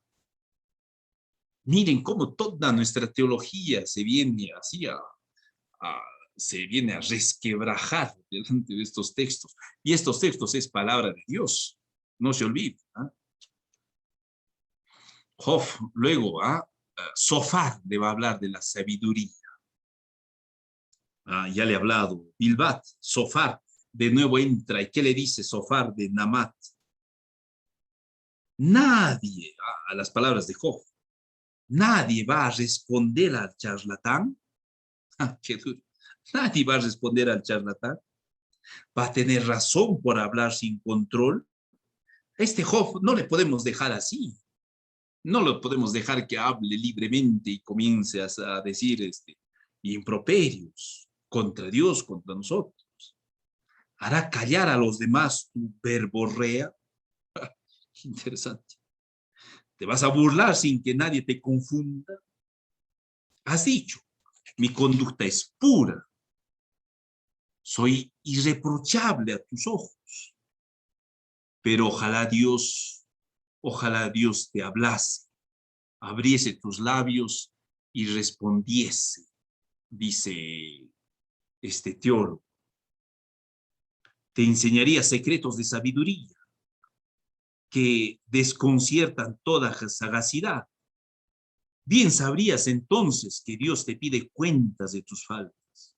Miren cómo toda nuestra teología se viene así se viene a resquebrajar delante de estos textos. Y estos textos es palabra de Dios. No se olvide. Job, luego, Sofar le va a hablar de la sabiduría. Ya le he hablado. Bilbat, Sofar, de nuevo entra. ¿Y qué le dice Sofar de Namat? Nadie, a las palabras de Job, nadie va a responder al charlatán. Qué duro. Nadie va a responder al charlatán. Va a tener razón por hablar sin control. A este Job no le podemos dejar así. No lo podemos dejar que hable libremente y comience a decir improperios contra Dios, contra nosotros. Hará callar a los demás tu verborrea. Interesante. Te vas a burlar sin que nadie te confunda. Has dicho, mi conducta es pura. Soy irreprochable a tus ojos. Pero ojalá Dios te hablase, abriese tus labios y respondiese, dice este teólogo. Te enseñaría secretos de sabiduría que desconciertan toda sagacidad. Bien sabrías entonces que Dios te pide cuentas de tus faltas.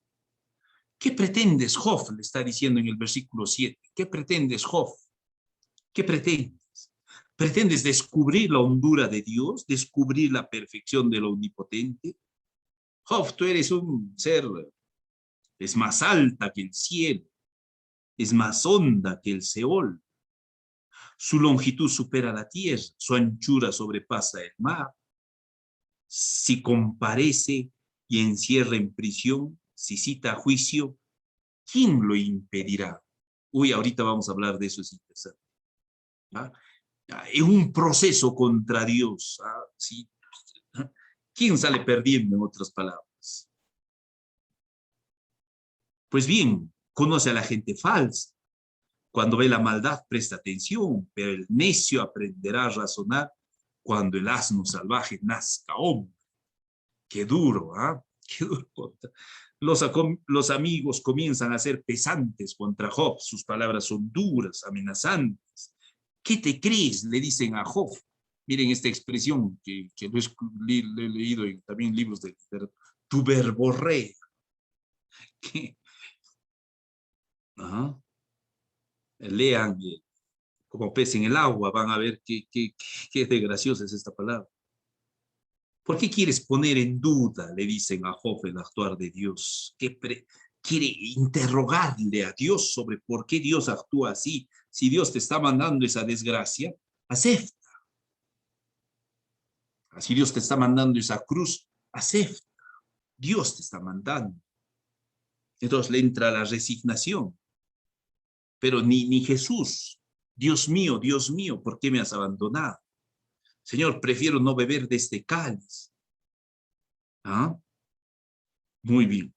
¿Qué pretendes, Job? Le está diciendo en el versículo 7. ¿Qué pretendes, Job? ¿Qué pretendes? ¿Pretendes descubrir la hondura de Dios? ¿Descubrir la perfección del Omnipotente? Job, tú eres un ser, es más alta que el cielo, es más honda que el Seol. Su longitud supera la tierra, su anchura sobrepasa el mar. Si comparece y encierra en prisión, si cita a juicio, ¿quién lo impedirá? Uy, ahorita vamos a hablar de eso, es interesante. Es un proceso contra Dios. ¿Sí? ¿Quién sale perdiendo, en otras palabras? Pues bien, conoce a la gente falsa. Cuando ve la maldad, presta atención, pero el necio aprenderá a razonar cuando el asno salvaje nazca hombre. Qué duro, Qué duro. Los amigos comienzan a ser pesantes contra Job. Sus palabras son duras, amenazantes. ¿Qué te crees? Le dicen a Job. Miren esta expresión que lo he leído también en libros de literatura. Tu verborrea. Lean como pez en el agua, van a ver qué de graciosa es esta palabra. ¿Por qué quieres poner en duda, le dicen a Job, el actuar de Dios? Quiere interrogarle a Dios sobre por qué Dios actúa así. Si Dios te está mandando esa desgracia, acepta. Si Dios te está mandando esa cruz, acepta. Dios te está mandando. Entonces le entra la resignación. Pero ni Jesús Dios mío, ¿por qué me has abandonado? Señor, prefiero no beber de este cáliz. ¿Ah? Muy bien.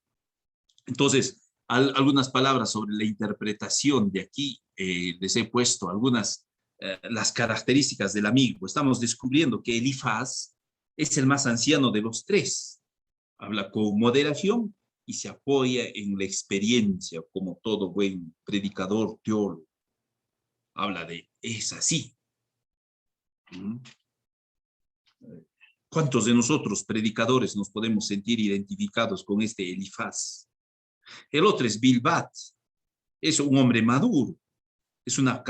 Entonces, algunas palabras sobre la interpretación de aquí. Les he puesto algunas, las características del amigo. Estamos descubriendo que Elifaz es el más anciano de los tres. Habla con moderación y se apoya en la experiencia, como todo buen predicador, teólogo. Habla de, es así. ¿Mm? ¿Cuántos de nosotros, predicadores, nos podemos sentir identificados con este Elifaz? El otro es Bilbat. Es un hombre maduro. Es una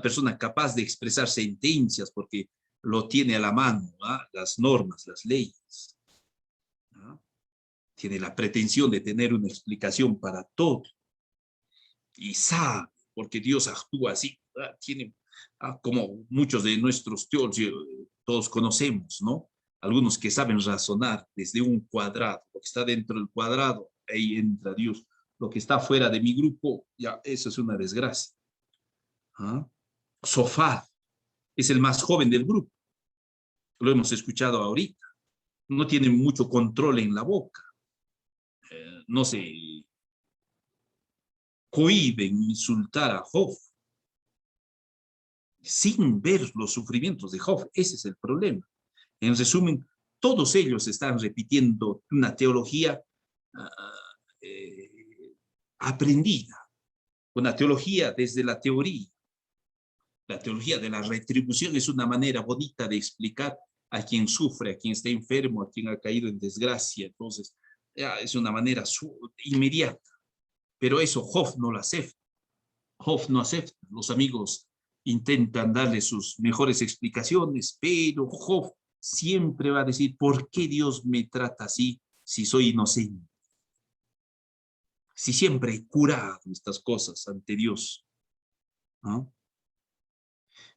persona capaz de expresar sentencias porque lo tiene a la mano, ¿no? Las normas, las leyes. ¿No? Tiene la pretensión de tener una explicación para todo. Y sabe, porque Dios actúa así. Tiene, como muchos de nuestros teólogos, todos conocemos, ¿no? Algunos que saben razonar desde un cuadrado. Lo que está dentro del cuadrado, ahí entra Dios. Lo que está fuera de mi grupo, ya, eso es una desgracia. ¿Ah? Sofá es el más joven del grupo. Lo hemos escuchado ahorita. No tiene mucho control en la boca. No se cohíben insultar a Job sin ver los sufrimientos de Job. Ese es el problema. En resumen, todos ellos están repitiendo una teología eh, aprendida, una teología desde la teoría. La teología de la retribución es una manera bonita de explicar a quien sufre, a quien está enfermo, a quien ha caído en desgracia. Entonces, ya es una manera inmediata. Pero eso Job no lo acepta. Job no acepta. Los amigos intentan darle sus mejores explicaciones, pero Job siempre va a decir, ¿por qué Dios me trata así si soy inocente? Si siempre he curado estas cosas ante Dios. ¿No?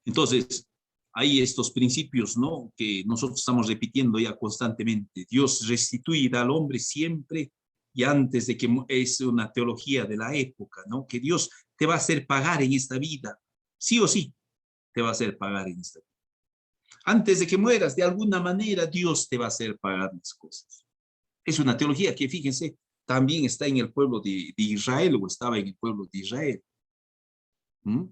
Entonces, hay estos principios, ¿no? Que nosotros estamos repitiendo ya constantemente. Dios restituye al hombre siempre y antes de que es una teología de la época, ¿no? Que Dios te va a hacer pagar en esta vida, sí o sí, te va a hacer pagar en esta vida. Antes de que mueras, de alguna manera, Dios te va a hacer pagar las cosas. Es una teología que, fíjense, también está en el pueblo de Israel, o estaba en el pueblo de Israel. ¿Mm?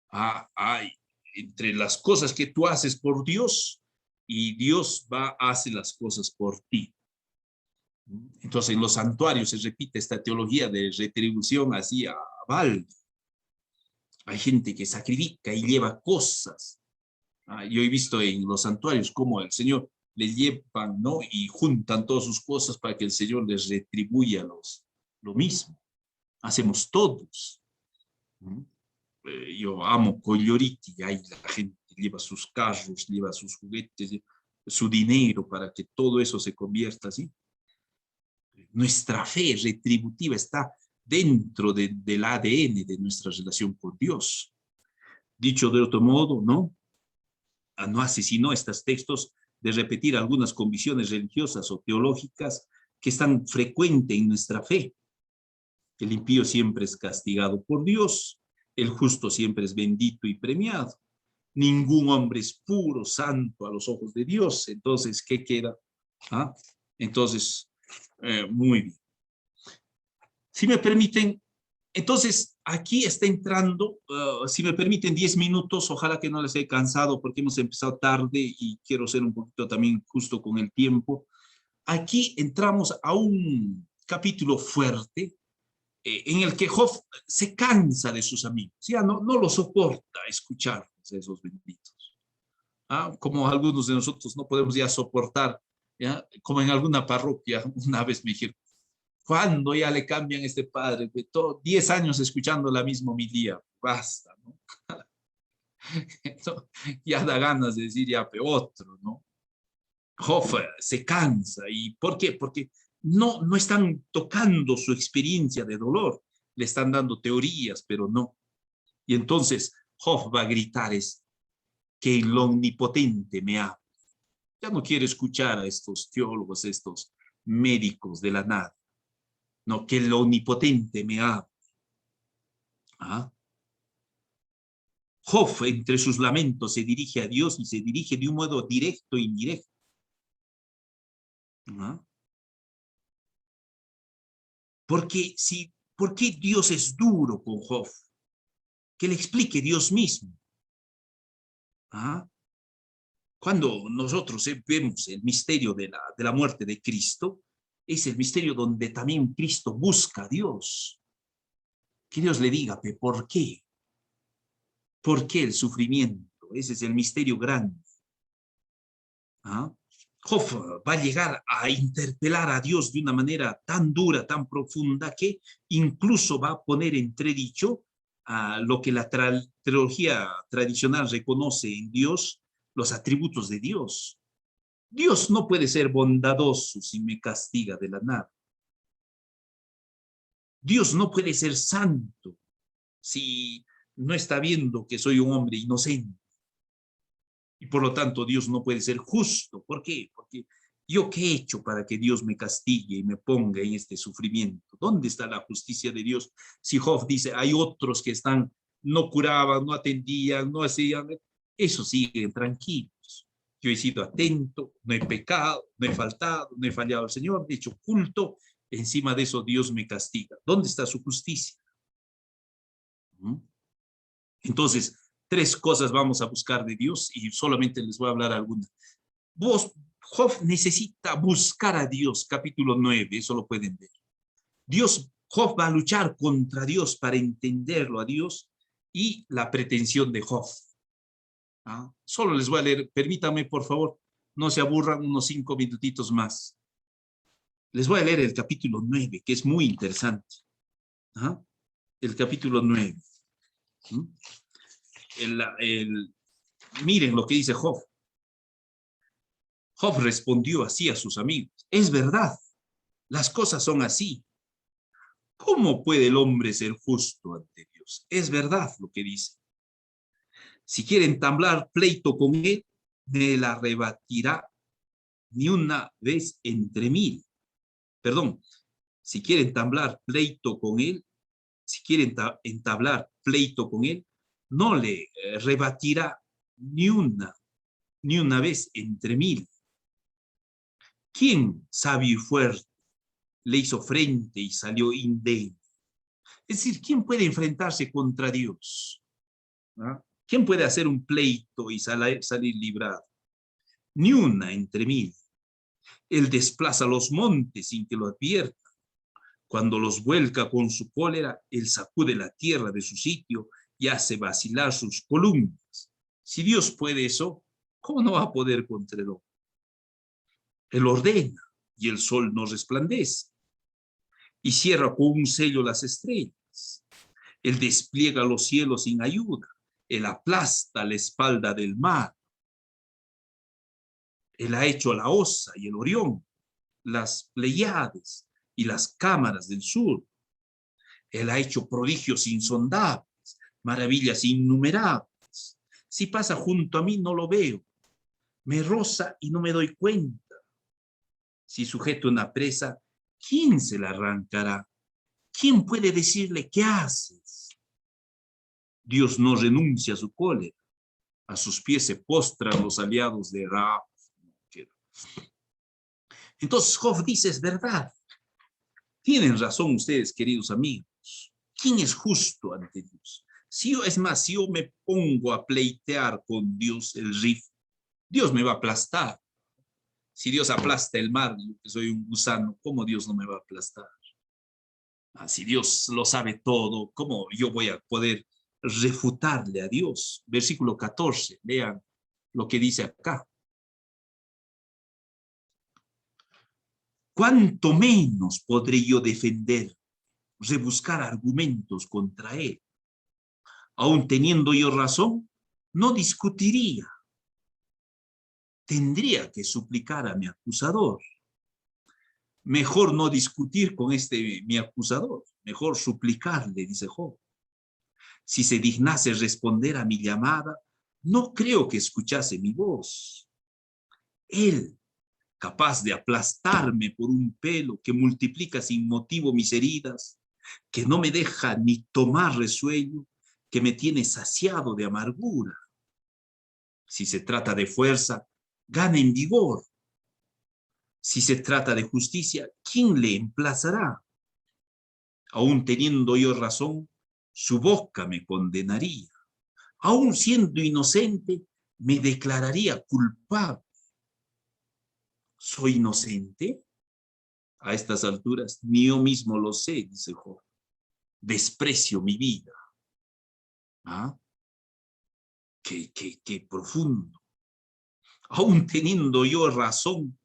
Hay entre las cosas que tú haces por Dios y Dios va a hacer las cosas por ti. Entonces, en los santuarios se repite esta teología de retribución así a balde. Hay gente que sacrifica y lleva cosas. Yo he visto en los santuarios cómo el Señor les llevan, ¿no? Y juntan todas sus cosas para que el Señor les retribuya lo mismo. Hacemos todos. Yo amo Coyoriti, ahí la gente lleva sus carros, lleva sus juguetes, su dinero para que todo eso se convierta así. Nuestra fe retributiva está dentro del ADN de nuestra relación con Dios. Dicho de otro modo, ¿no? No asesinó estos textos de repetir algunas convicciones religiosas o teológicas que están frecuentes en nuestra fe. El impío siempre es castigado por Dios, el justo siempre es bendito y premiado. Ningún hombre es puro, santo a los ojos de Dios. Entonces, ¿qué queda? Entonces, muy bien. Si me permiten, entonces aquí está entrando, si me permiten 10 minutos, ojalá que no les haya cansado porque hemos empezado tarde y quiero ser un poquito también justo con el tiempo. Aquí entramos a un capítulo fuerte en el que Job se cansa de sus amigos, ya no lo soporta escuchar a esos benditos. Como algunos de nosotros no podemos ya soportar, ¿ya? Como en alguna parroquia, una vez me dijeron, ¿cuándo ya le cambian a este padre? De 10 años escuchando la misma homilía, basta, ¿no? Ya da ganas de decir ya otro, ¿no? Job se cansa. ¿Y por qué? Porque no están tocando su experiencia de dolor, le están dando teorías, pero no. Y entonces Job va a gritar que el omnipotente me ama. Ya no quiere escuchar a estos teólogos, estos médicos de la nada. No, que el omnipotente me ama. Job, entre sus lamentos, se dirige a Dios y se dirige de un modo directo e indirecto. ¿No? ¿Por qué Dios es duro con Job? Que le explique Dios mismo. ¿Ah? Cuando nosotros vemos el misterio de la muerte de Cristo, es el misterio donde también Cristo busca a Dios. Que Dios le diga, ¿por qué? ¿Por qué el sufrimiento? Ese es el misterio grande. ¿Ah? Job va a llegar a interpelar a Dios de una manera tan dura, tan profunda, que incluso va a poner entredicho a lo que la teología tradicional reconoce en Dios, los atributos de Dios. Dios no puede ser bondadoso si me castiga de la nada. Dios no puede ser santo si no está viendo que soy un hombre inocente. Y por lo tanto Dios no puede ser justo. ¿Por qué? Porque ¿yo qué he hecho para que Dios me castigue y me ponga en este sufrimiento? ¿Dónde está la justicia de Dios? Si Job dice, hay otros que no curaban, no atendían, no hacían, eso siguen tranquilos. Yo he sido atento, no he pecado, no he faltado, no he fallado al Señor, he hecho culto, encima de eso Dios me castiga. ¿Dónde está su justicia? Entonces, 3 cosas vamos a buscar de Dios y solamente les voy a hablar algunas. Job necesita buscar a Dios, capítulo 9, eso lo pueden ver. Job va a luchar contra Dios para entenderlo a Dios y la pretensión de Job. ¿Ah? Solo les voy a leer, permítanme por favor, no se aburran, unos 5 minutitos más. Les voy a leer el capítulo 9, que es muy interesante. ¿Ah? El capítulo 9. Miren lo que dice Job. Job respondió así a sus amigos: es verdad, las cosas son así. ¿Cómo puede el hombre ser justo ante Dios? Es verdad lo que dice. Si quiere entablar pleito con él, me la rebatirá ni una vez entre 1000. Perdón, si quiere entablar pleito con él, no le rebatirá ni una vez entre 1000. ¿Quién, sabio y fuerte, le hizo frente y salió indemne? Es decir, ¿quién puede enfrentarse contra Dios? ¿Ah? ¿Quién puede hacer un pleito y salir librado? Ni una entre 1000. Él desplaza los montes sin que lo advierta. Cuando los vuelca con su cólera, él sacude la tierra de su sitio y hace vacilar sus columnas. Si Dios puede eso, ¿cómo no va a poder contra el hombre? Él ordena y el sol no resplandece, y cierra con un sello las estrellas. Él despliega los cielos sin ayuda. Él aplasta la espalda del mar. Él ha hecho la Osa y el Orión, las Pleiades y las cámaras del sur. Él ha hecho prodigios insondables, maravillas innumerables. Si pasa junto a mí, no lo veo. Me roza y no me doy cuenta. Si sujeto una presa, ¿quién se la arrancará? ¿Quién puede decirle qué haces? Dios no renuncia a su cólera. A sus pies se postran los aliados de Ra. Entonces Job dice, es verdad. Tienen razón ustedes, queridos amigos. ¿Quién es justo ante Dios? Si yo me pongo a pleitear con Dios el rif, Dios me va a aplastar. Si Dios aplasta el mar, yo que soy un gusano, ¿cómo Dios no me va a aplastar? Si Dios lo sabe todo, ¿cómo yo voy a poder refutarle a Dios? Versículo 14, lean lo que dice acá. ¿Cuánto menos podré yo defender, rebuscar argumentos contra él? Aún teniendo yo razón, no discutiría. Tendría que suplicar a mi acusador. Mejor no discutir con mi acusador, mejor suplicarle, dice Job. Si se dignase responder a mi llamada, no creo que escuchase mi voz. Él, capaz de aplastarme por un pelo, que multiplica sin motivo mis heridas, que no me deja ni tomar resuello, que me tiene saciado de amargura. Si se trata de fuerza, gana en vigor. Si se trata de justicia, ¿quién le emplazará? Aún teniendo yo razón, su boca me condenaría. Aún siendo inocente, me declararía culpable. ¿Soy inocente? A estas alturas, ni yo mismo lo sé, dice Job. Desprecio mi vida. ¿Ah? Qué profundo. Aún teniendo yo razón,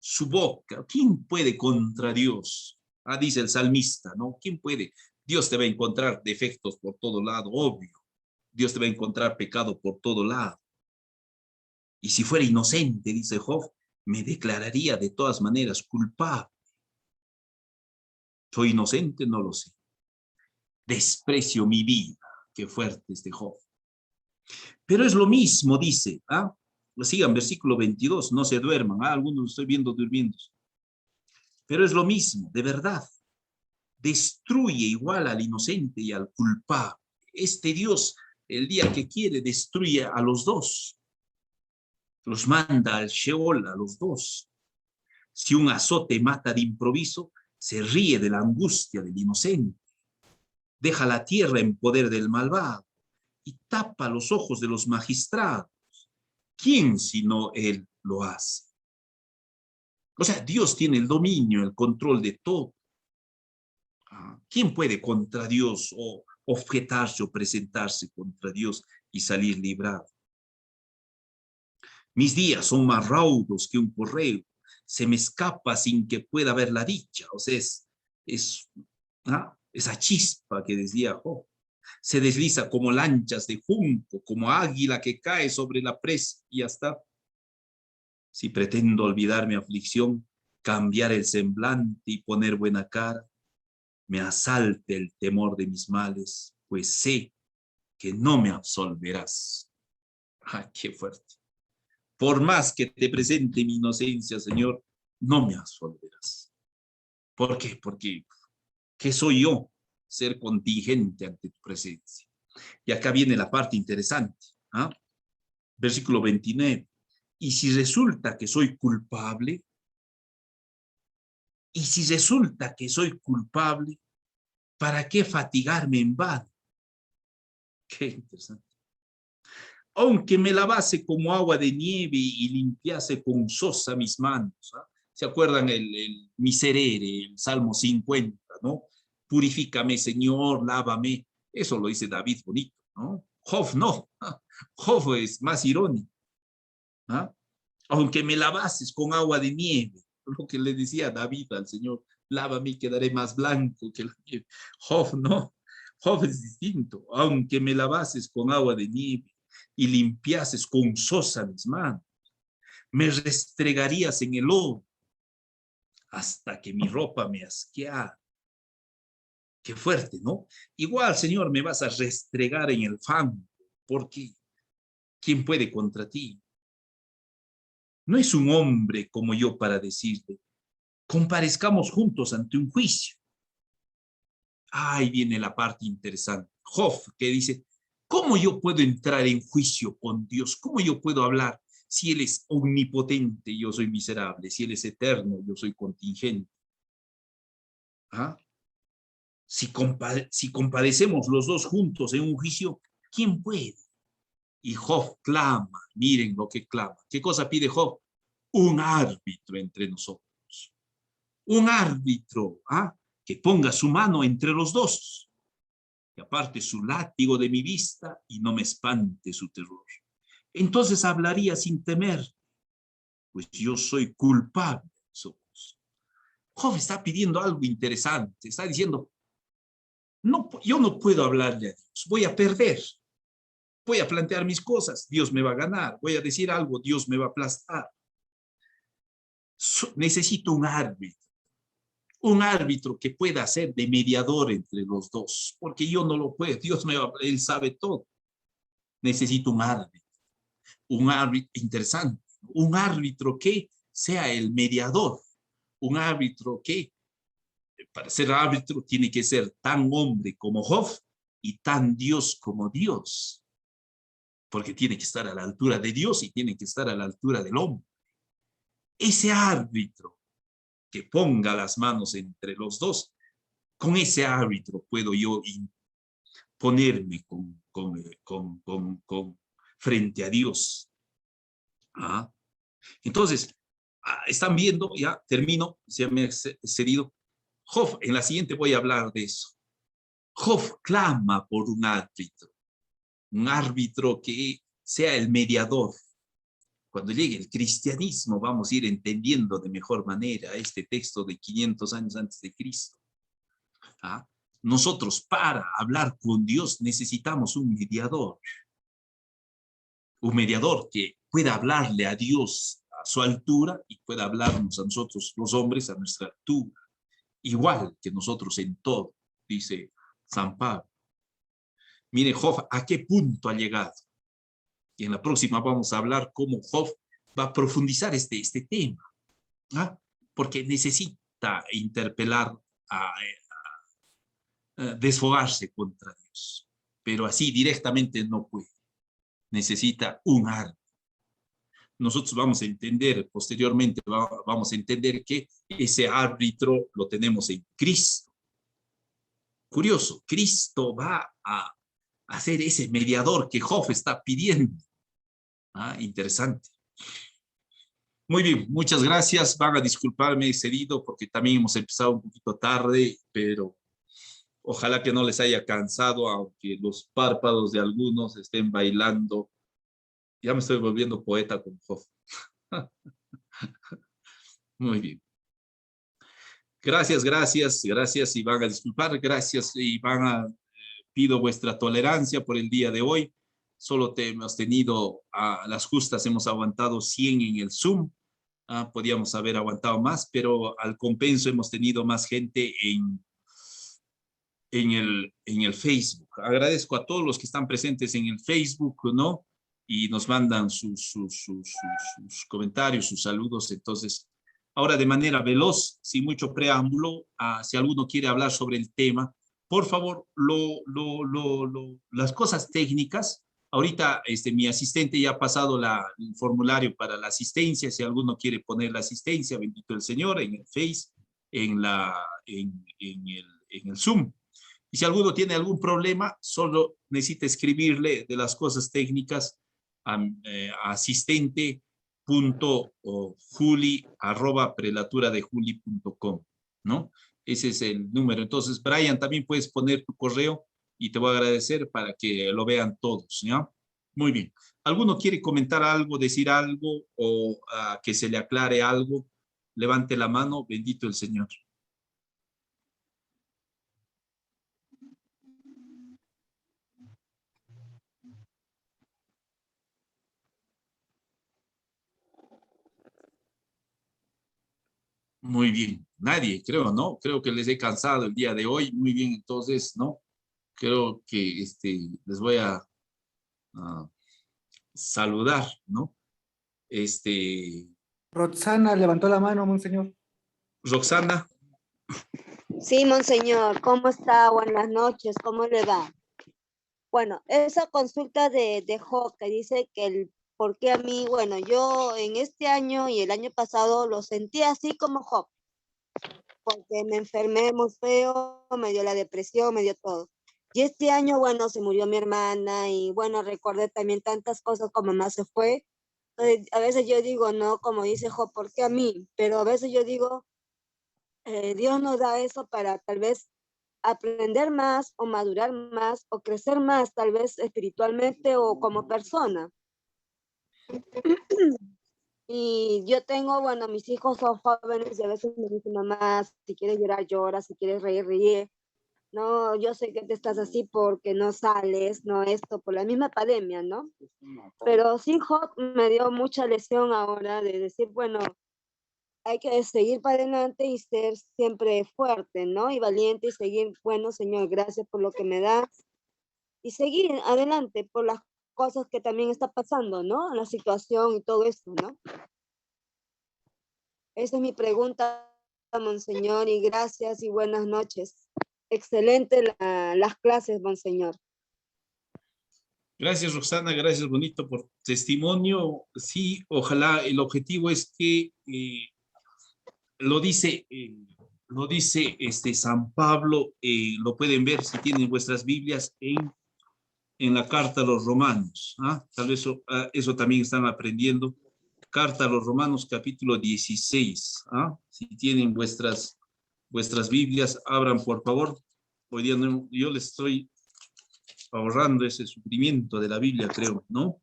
su boca, ¿quién puede contra Dios? Dice el salmista, ¿no? ¿Quién puede? Dios te va a encontrar defectos por todo lado, obvio. Dios te va a encontrar pecado por todo lado. Y si fuera inocente, dice Job, me declararía de todas maneras culpable. ¿Soy inocente? No lo sé. Desprecio mi vida. Qué fuerte este Job. Pero es lo mismo, dice, sigan, versículo 22, no se duerman, algunos estoy viendo durmiendo. Pero es lo mismo, de verdad. Destruye igual al inocente y al culpable. Este Dios, el día que quiere, destruye a los dos. Los manda al Sheol a los dos. Si un azote mata de improviso, se ríe de la angustia del inocente. Deja la tierra en poder del malvado y tapa los ojos de los magistrados. ¿Quién sino él lo hace? O sea, Dios tiene el dominio, el control de todo. ¿Quién puede contra Dios o objetarse o presentarse contra Dios y salir librado? Mis días son más raudos que un correo. Se me escapa sin que pueda ver la dicha. O sea, esa chispa que decía Job. Se desliza como lanchas de junco, como águila que cae sobre la presa y ya está. Si pretendo olvidar mi aflicción, cambiar el semblante y poner buena cara, me asalte el temor de mis males, pues sé que no me absolverás. Qué fuerte. Por más que te presente mi inocencia, Señor, no me absolverás. ¿Por qué? Porque, ¿qué soy yo? Ser contingente ante tu presencia. Y acá viene la parte interesante. Versículo 29. Y si resulta que soy culpable, ¿para qué fatigarme en vano? Qué interesante. Aunque me lavase como agua de nieve y limpiase con sosa mis manos. ¿Se acuerdan el miserere, el Salmo 50, ¿no? Purifícame, Señor, lávame. Eso lo dice David bonito, ¿no? Job no. Job es más irónico. Aunque me lavases con agua de nieve, lo que le decía David al Señor, lávame y quedaré más blanco que la nieve. Job no. Job es distinto. Aunque me lavases con agua de nieve y limpiases con sosa mis manos, me restregarías en el lodo hasta que mi ropa me asqueara. Qué fuerte, ¿no? Igual, Señor, me vas a restregar en el fango, porque ¿quién puede contra ti? No es un hombre como yo para decirte, comparezcamos juntos ante un juicio. Ahí viene la parte interesante. Job, que dice, ¿cómo yo puedo entrar en juicio con Dios? ¿Cómo yo puedo hablar si Él es omnipotente y yo soy miserable? Si Él es eterno, yo soy contingente. Si compadecemos los dos juntos en un juicio, ¿quién puede? Y Job clama, miren lo que clama. ¿Qué cosa pide Job? Un árbitro entre nosotros. Un árbitro, que ponga su mano entre los dos, que aparte su látigo de mi vista y no me espante su terror. Entonces hablaría sin temer, pues yo soy culpable. Job está pidiendo algo interesante, está diciendo, no, yo no puedo hablarle a Dios, voy a perder, voy a plantear mis cosas, Dios me va a ganar, voy a decir algo, Dios me va a aplastar. Necesito un árbitro que pueda ser de mediador entre los dos, porque yo no lo puedo, Él sabe todo. Necesito un árbitro interesante, un árbitro que sea el mediador, un árbitro que, para ser árbitro, tiene que ser tan hombre como Job y tan Dios como Dios, porque tiene que estar a la altura de Dios y tiene que estar a la altura del hombre. Ese árbitro que ponga las manos entre los dos, con ese árbitro puedo yo ponerme frente a Dios. ¿Ah? Entonces, están viendo, ya termino, se me ha excedido. Job, en la siguiente voy a hablar de eso. Job clama por un árbitro que sea el mediador. Cuando llegue el cristianismo vamos a ir entendiendo de mejor manera este texto de 500 años antes de Cristo. ¿Ah? Nosotros para hablar con Dios necesitamos un mediador que pueda hablarle a Dios a su altura y pueda hablarnos a nosotros los hombres a nuestra altura, igual que nosotros en todo, dice San Pablo. Mire Job, ¿a qué punto ha llegado? Y en la próxima vamos a hablar cómo Job va a profundizar este tema, ¿ah? Porque necesita interpelar, desfogarse contra Dios, pero así directamente no puede. Necesita un árbitro. Nosotros vamos a entender, posteriormente vamos a entender que ese árbitro lo tenemos en Cristo. Curioso, Cristo va a ser ese mediador que Job está pidiendo. Interesante. Muy bien, muchas gracias. Van a disculparme excedido porque también hemos empezado un poquito tarde, pero ojalá que no les haya cansado, aunque los párpados de algunos estén bailando. Ya me estoy volviendo poeta con Job. Muy bien. Gracias y van a disculpar. Gracias y pido vuestra tolerancia por el día de hoy. Solo hemos tenido las justas, hemos aguantado 100 en el Zoom. Podíamos haber aguantado más, pero al compenso hemos tenido más gente en el Facebook. Agradezco a todos los que están presentes en el Facebook, ¿no? Y nos mandan sus comentarios, sus saludos. Entonces, ahora de manera veloz, sin mucho preámbulo, si alguno quiere hablar sobre el tema, por favor, las cosas técnicas. Ahorita mi asistente ya ha pasado el formulario para la asistencia. Si alguno quiere poner la asistencia, bendito el Señor, en el Face, en el Zoom. Y si alguno tiene algún problema, solo necesita escribirle de las cosas técnicas a asistente.juli@prelaturadejuli.com, ¿no? Ese es el número. Entonces, Brian, también puedes poner tu correo y te voy a agradecer para que lo vean todos, ¿ya? Muy bien. ¿Alguno quiere comentar algo, decir algo o que se le aclare algo? Levante la mano, bendito el Señor. Muy bien, nadie, creo, ¿no? Creo que les he cansado el día de hoy. Muy bien, entonces, ¿no? Creo que les voy a saludar, ¿no?
Roxana levantó la mano, monseñor.
Roxana.
Sí, monseñor, ¿cómo está? Buenas noches, ¿cómo le va? Bueno, esa consulta de Job que dice que por qué a mí, bueno, yo en este año y el año pasado lo sentí así como Job, porque me enfermé muy feo, me dio la depresión, me dio todo. Y este año, bueno, se murió mi hermana y bueno, recordé también tantas cosas como mamá se fue. Entonces, a veces yo digo, no, como dice Job, ¿por qué a mí? Pero a veces yo digo, Dios nos da eso para tal vez aprender más o madurar más o crecer más, tal vez espiritualmente o como persona. Y yo tengo, bueno, mis hijos son jóvenes y a veces me dicen, mamá, si quieres llorar, llora, si quieres reír, ríe. No, yo sé que te estás así porque no sales, no esto, por la misma pandemia, ¿no? Pero sí, Job me dio mucha lección ahora de decir, bueno, hay que seguir para adelante y ser siempre fuerte, ¿no? Y valiente y seguir, bueno, Señor, gracias por lo que me das. Y seguir adelante por las cosas que también está pasando, ¿no? La situación y todo esto, ¿no? Esa es mi pregunta, monseñor, y gracias y buenas noches. excelente las clases, monseñor.
Gracias, Roxana, gracias, Bonito, por testimonio. Sí, ojalá el objetivo es que lo dice San Pablo, lo pueden ver si tienen vuestras Biblias en la carta a los Romanos. Tal vez eso también están aprendiendo. Carta a los Romanos, capítulo 16. Si tienen vuestras Biblias, abran por favor. Hoy día yo les estoy ahorrando ese sufrimiento de la Biblia, creo, ¿no?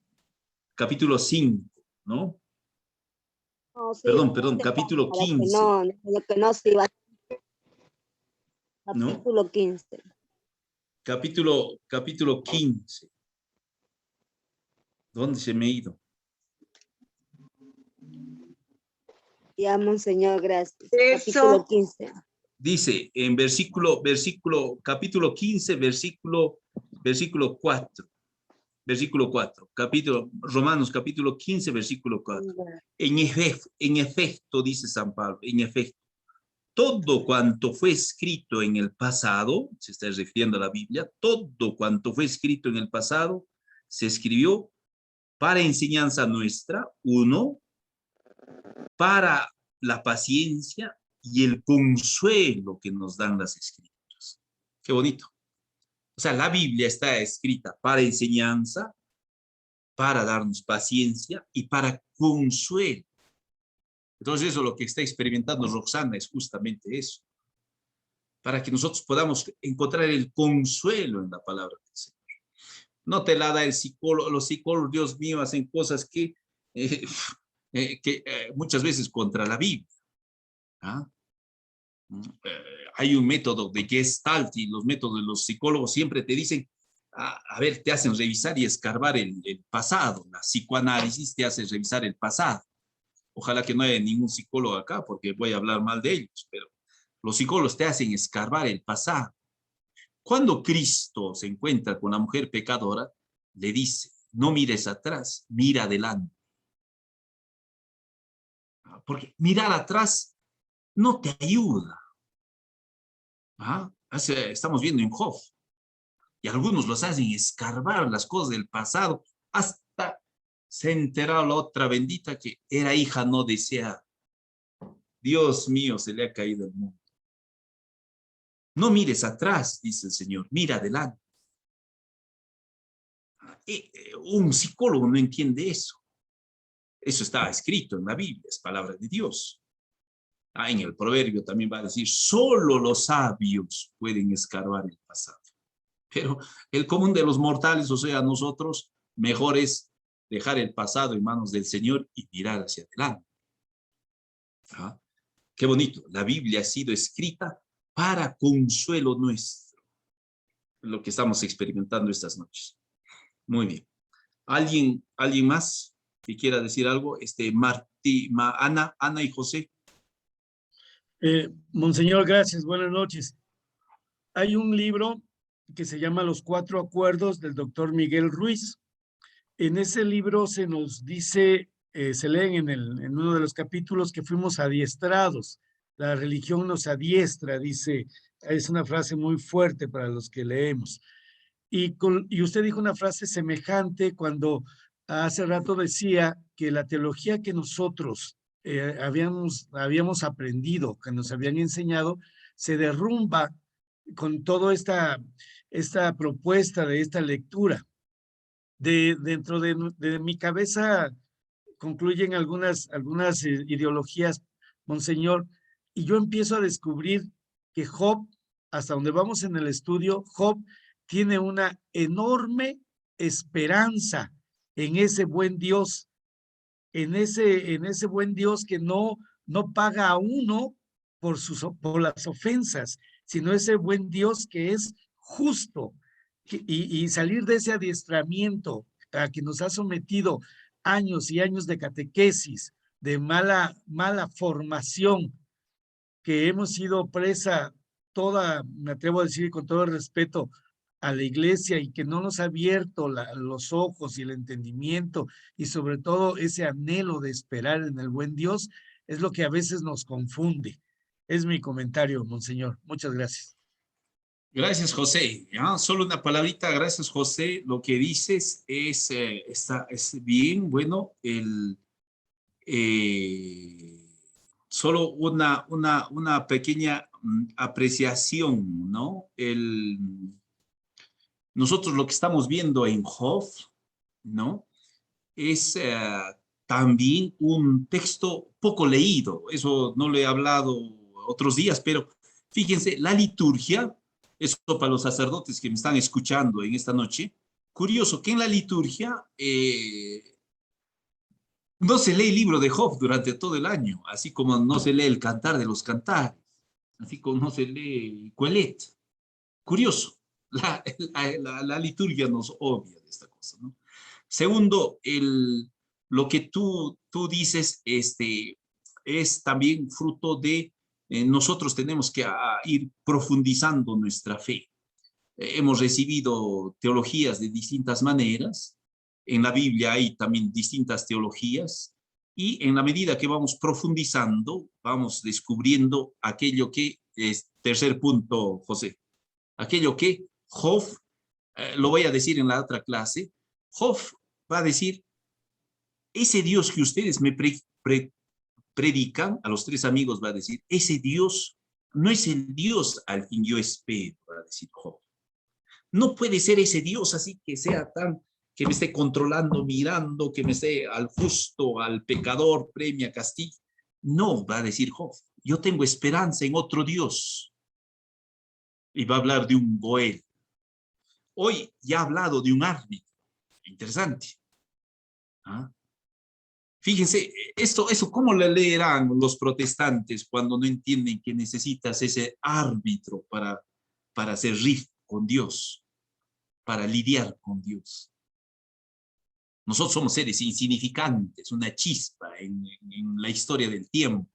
Capítulo 5, ¿no?
No, sí,
Perdón, capítulo
para
15,
que no se iba.
¿no?
Capítulo 15.
Capítulo 15. ¿Dónde se me ha ido?
Ya, monseñor, gracias.
Eso.
Capítulo 15.
Dice en capítulo 15, versículo 4. Versículo 4. Romanos capítulo 15, versículo 4. En efecto, dice San Pablo, en efecto, todo cuanto fue escrito en el pasado, se está refiriendo a la Biblia, todo cuanto fue escrito en el pasado, se escribió para enseñanza nuestra, uno, para la paciencia y el consuelo que nos dan las escrituras. Qué bonito. O sea, la Biblia está escrita para enseñanza, para darnos paciencia y para consuelo. Entonces eso lo que está experimentando Roxana es justamente eso. Para que nosotros podamos encontrar el consuelo en la palabra del Señor. No te la da el psicólogo, los psicólogos, Dios mío, hacen cosas que muchas veces contra la Biblia. Hay un método de Gestalt y los métodos de los psicólogos siempre te dicen, a ver, te hacen revisar y escarbar el pasado. La psicoanálisis te hace revisar el pasado. Ojalá que no haya ningún psicólogo acá porque voy a hablar mal de ellos, pero los psicólogos te hacen escarbar el pasado. Cuando Cristo se encuentra con la mujer pecadora, le dice, no mires atrás, mira adelante. Porque mirar atrás no te ayuda. Estamos viendo en Job. Y algunos los hacen escarbar las cosas del pasado hasta se enteró la otra bendita que era hija no deseada. Dios mío, se le ha caído el mundo. No mires atrás, dice el Señor, mira adelante. Un psicólogo no entiende eso. Eso está escrito en la Biblia, es palabra de Dios. En el proverbio también va a decir, solo los sabios pueden escarbar el pasado. Pero el común de los mortales, o sea, nosotros, mejor es dejar el pasado en manos del Señor y mirar hacia adelante. Qué bonito, la Biblia ha sido escrita para consuelo nuestro, lo que estamos experimentando estas noches. Muy bien. ¿Alguien más que quiera decir algo? Ana y José.
Monseñor, gracias, buenas noches. Hay un libro que se llama Los Cuatro Acuerdos del doctor Miguel Ruiz. En ese libro se nos dice, se leen en uno de los capítulos que fuimos adiestrados. La religión nos adiestra, dice, es una frase muy fuerte para los que leemos. Y usted dijo una frase semejante cuando hace rato decía que la teología que nosotros habíamos aprendido, que nos habían enseñado, se derrumba con toda esta propuesta de esta lectura. Dentro de mi cabeza concluyen algunas ideologías, Monseñor, y yo empiezo a descubrir que Job, hasta donde vamos en el estudio, Job tiene una enorme esperanza en ese buen Dios, en ese buen Dios que no paga a uno por las ofensas, sino ese buen Dios que es justo, y salir de ese adiestramiento a que nos ha sometido años y años de catequesis, de mala formación, que hemos sido presa toda, me atrevo a decir con todo el respeto, a la iglesia, y que no nos ha abierto los ojos y el entendimiento, y sobre todo ese anhelo de esperar en el buen Dios, es lo que a veces nos confunde. Es mi comentario, Monseñor. Muchas gracias.
Gracias, José. ¿Ya? Solo una palabrita, gracias, José. Lo que dices es, es bien, bueno, solo una pequeña apreciación, ¿no? Nosotros lo que estamos viendo en Job, ¿no? Es también un texto poco leído. Eso no lo he hablado otros días, pero fíjense, la liturgia, eso para los sacerdotes que me están escuchando en esta noche, curioso que en la liturgia no se lee el libro de Job durante todo el año, así como no se lee el Cantar de los Cantares, así como no se lee Coelet. Curioso, la liturgia nos obvia de esta cosa, ¿no? Segundo, lo que tú dices es también fruto de nosotros tenemos que ir profundizando nuestra fe. Hemos recibido teologías de distintas maneras. En la Biblia hay también distintas teologías y en la medida que vamos profundizando, vamos descubriendo aquello que es tercer punto, José, aquello que Job, lo voy a decir en la otra clase, Job va a decir, ese Dios que ustedes me predican, a los tres amigos va a decir, ese Dios no es el Dios al quien yo espero, va a decir Job. No puede ser ese Dios así que sea tan, que me esté controlando, mirando, que me esté al justo, al pecador, premia, castiga. No, va a decir Job, yo tengo esperanza en otro Dios. Y va a hablar de un Goel. Hoy ya ha hablado de un árbitro. Interesante. ¿Ah? Fíjense, eso ¿cómo le leerán los protestantes cuando no entienden que necesitas ese árbitro para hacer rif con Dios, para lidiar con Dios? Nosotros somos seres insignificantes, una chispa en la historia del tiempo.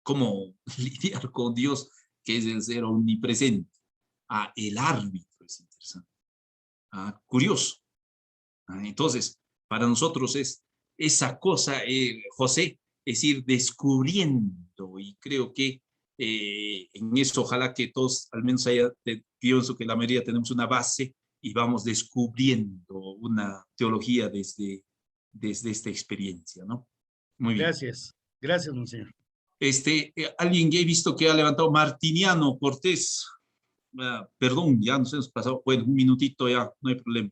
¿Cómo lidiar con Dios, que es el ser omnipresente? El árbitro es interesante. Curioso. Entonces, para nosotros es esa cosa, José, es ir descubriendo, y creo que en eso ojalá que todos, al menos pienso que la mayoría tenemos una base y vamos descubriendo una teología desde esta experiencia, ¿no? Muy bien.
Gracias. Gracias, monseñor.
Alguien que he visto que ha levantado, Martiniano Cortés. Perdón, ya nos hemos pasado, bueno, un minutito ya, no hay problema.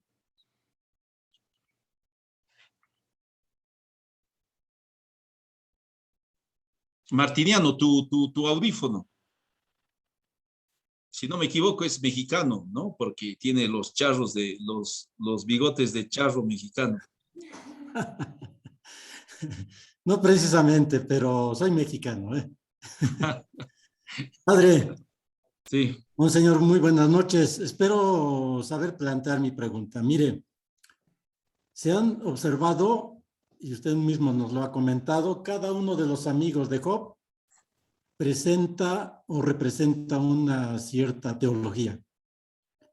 Martiniano, tu audífono. Si no me equivoco, es mexicano, ¿no? Porque tiene los charros de los bigotes de charro mexicano.
No precisamente, pero soy mexicano, ¿eh? Padre,
Sí.
monseñor, muy buenas noches. Espero saber plantear mi pregunta. Mire, se han observado, y usted mismo nos lo ha comentado, cada uno de los amigos de Job presenta o representa una cierta teología.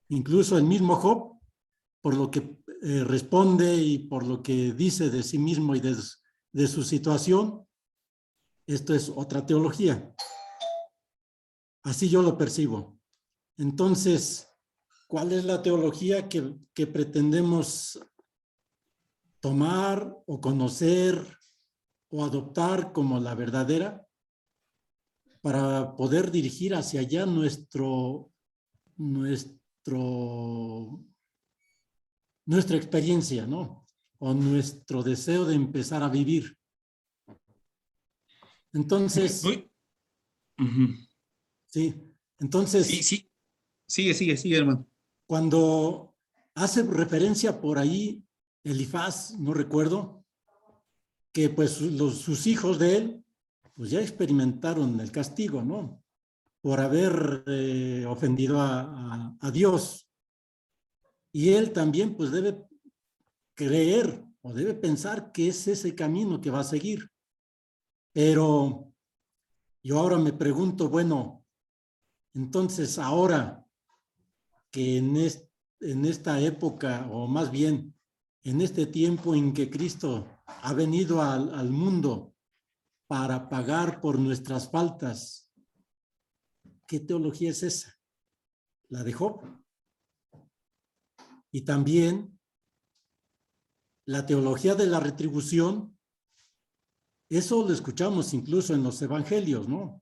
Incluso el mismo Job, por lo que responde y por lo que dice de sí mismo y de su situación, esto es otra teología. Así yo lo percibo. Entonces, ¿cuál es la teología que pretendemos tomar o conocer o adoptar como la verdadera para poder dirigir hacia allá nuestra experiencia, ¿no? O nuestro deseo de empezar a vivir? Entonces, sí, entonces,
Sí. Sigue, hermano.
cuando hace referencia por ahí Elifaz, no recuerdo, que pues sus hijos de él, pues ya experimentaron el castigo, ¿no? Por haber ofendido a Dios. Y él también pues debe creer o debe pensar que es ese camino que va a seguir. Pero yo ahora me pregunto, bueno, entonces ahora que en esta época, o más bien en este tiempo en que Cristo ha venido al mundo para pagar por nuestras faltas, ¿qué teología es esa? la de Job. Y también la teología de la retribución, eso lo escuchamos incluso en los evangelios, ¿no?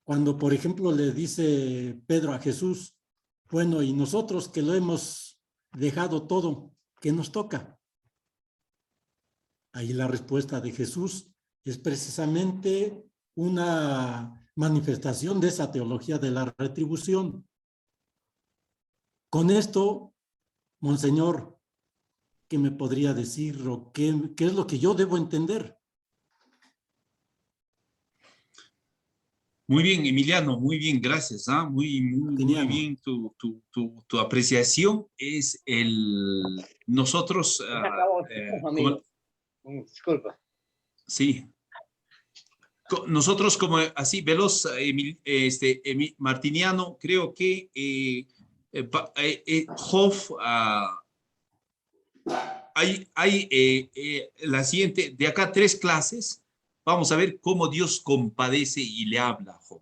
Cuando, por ejemplo, le dice Pedro a Jesús, bueno, y nosotros que lo hemos dejado todo, ¿qué nos toca? Ahí la respuesta de Jesús es precisamente una manifestación de esa teología de la retribución. Con esto, Monseñor, ¿qué me podría decir o qué es lo que yo debo entender?
Muy bien, Emiliano, muy bien, gracias. Muy
Martiniano.
bien tu apreciación. Es nosotros,
Amigo. Disculpa.
sí, nosotros como así, veloz, Martiniano, creo que Job, hay la siguiente, de acá 3 clases, vamos a ver cómo Dios compadece y le habla a Job.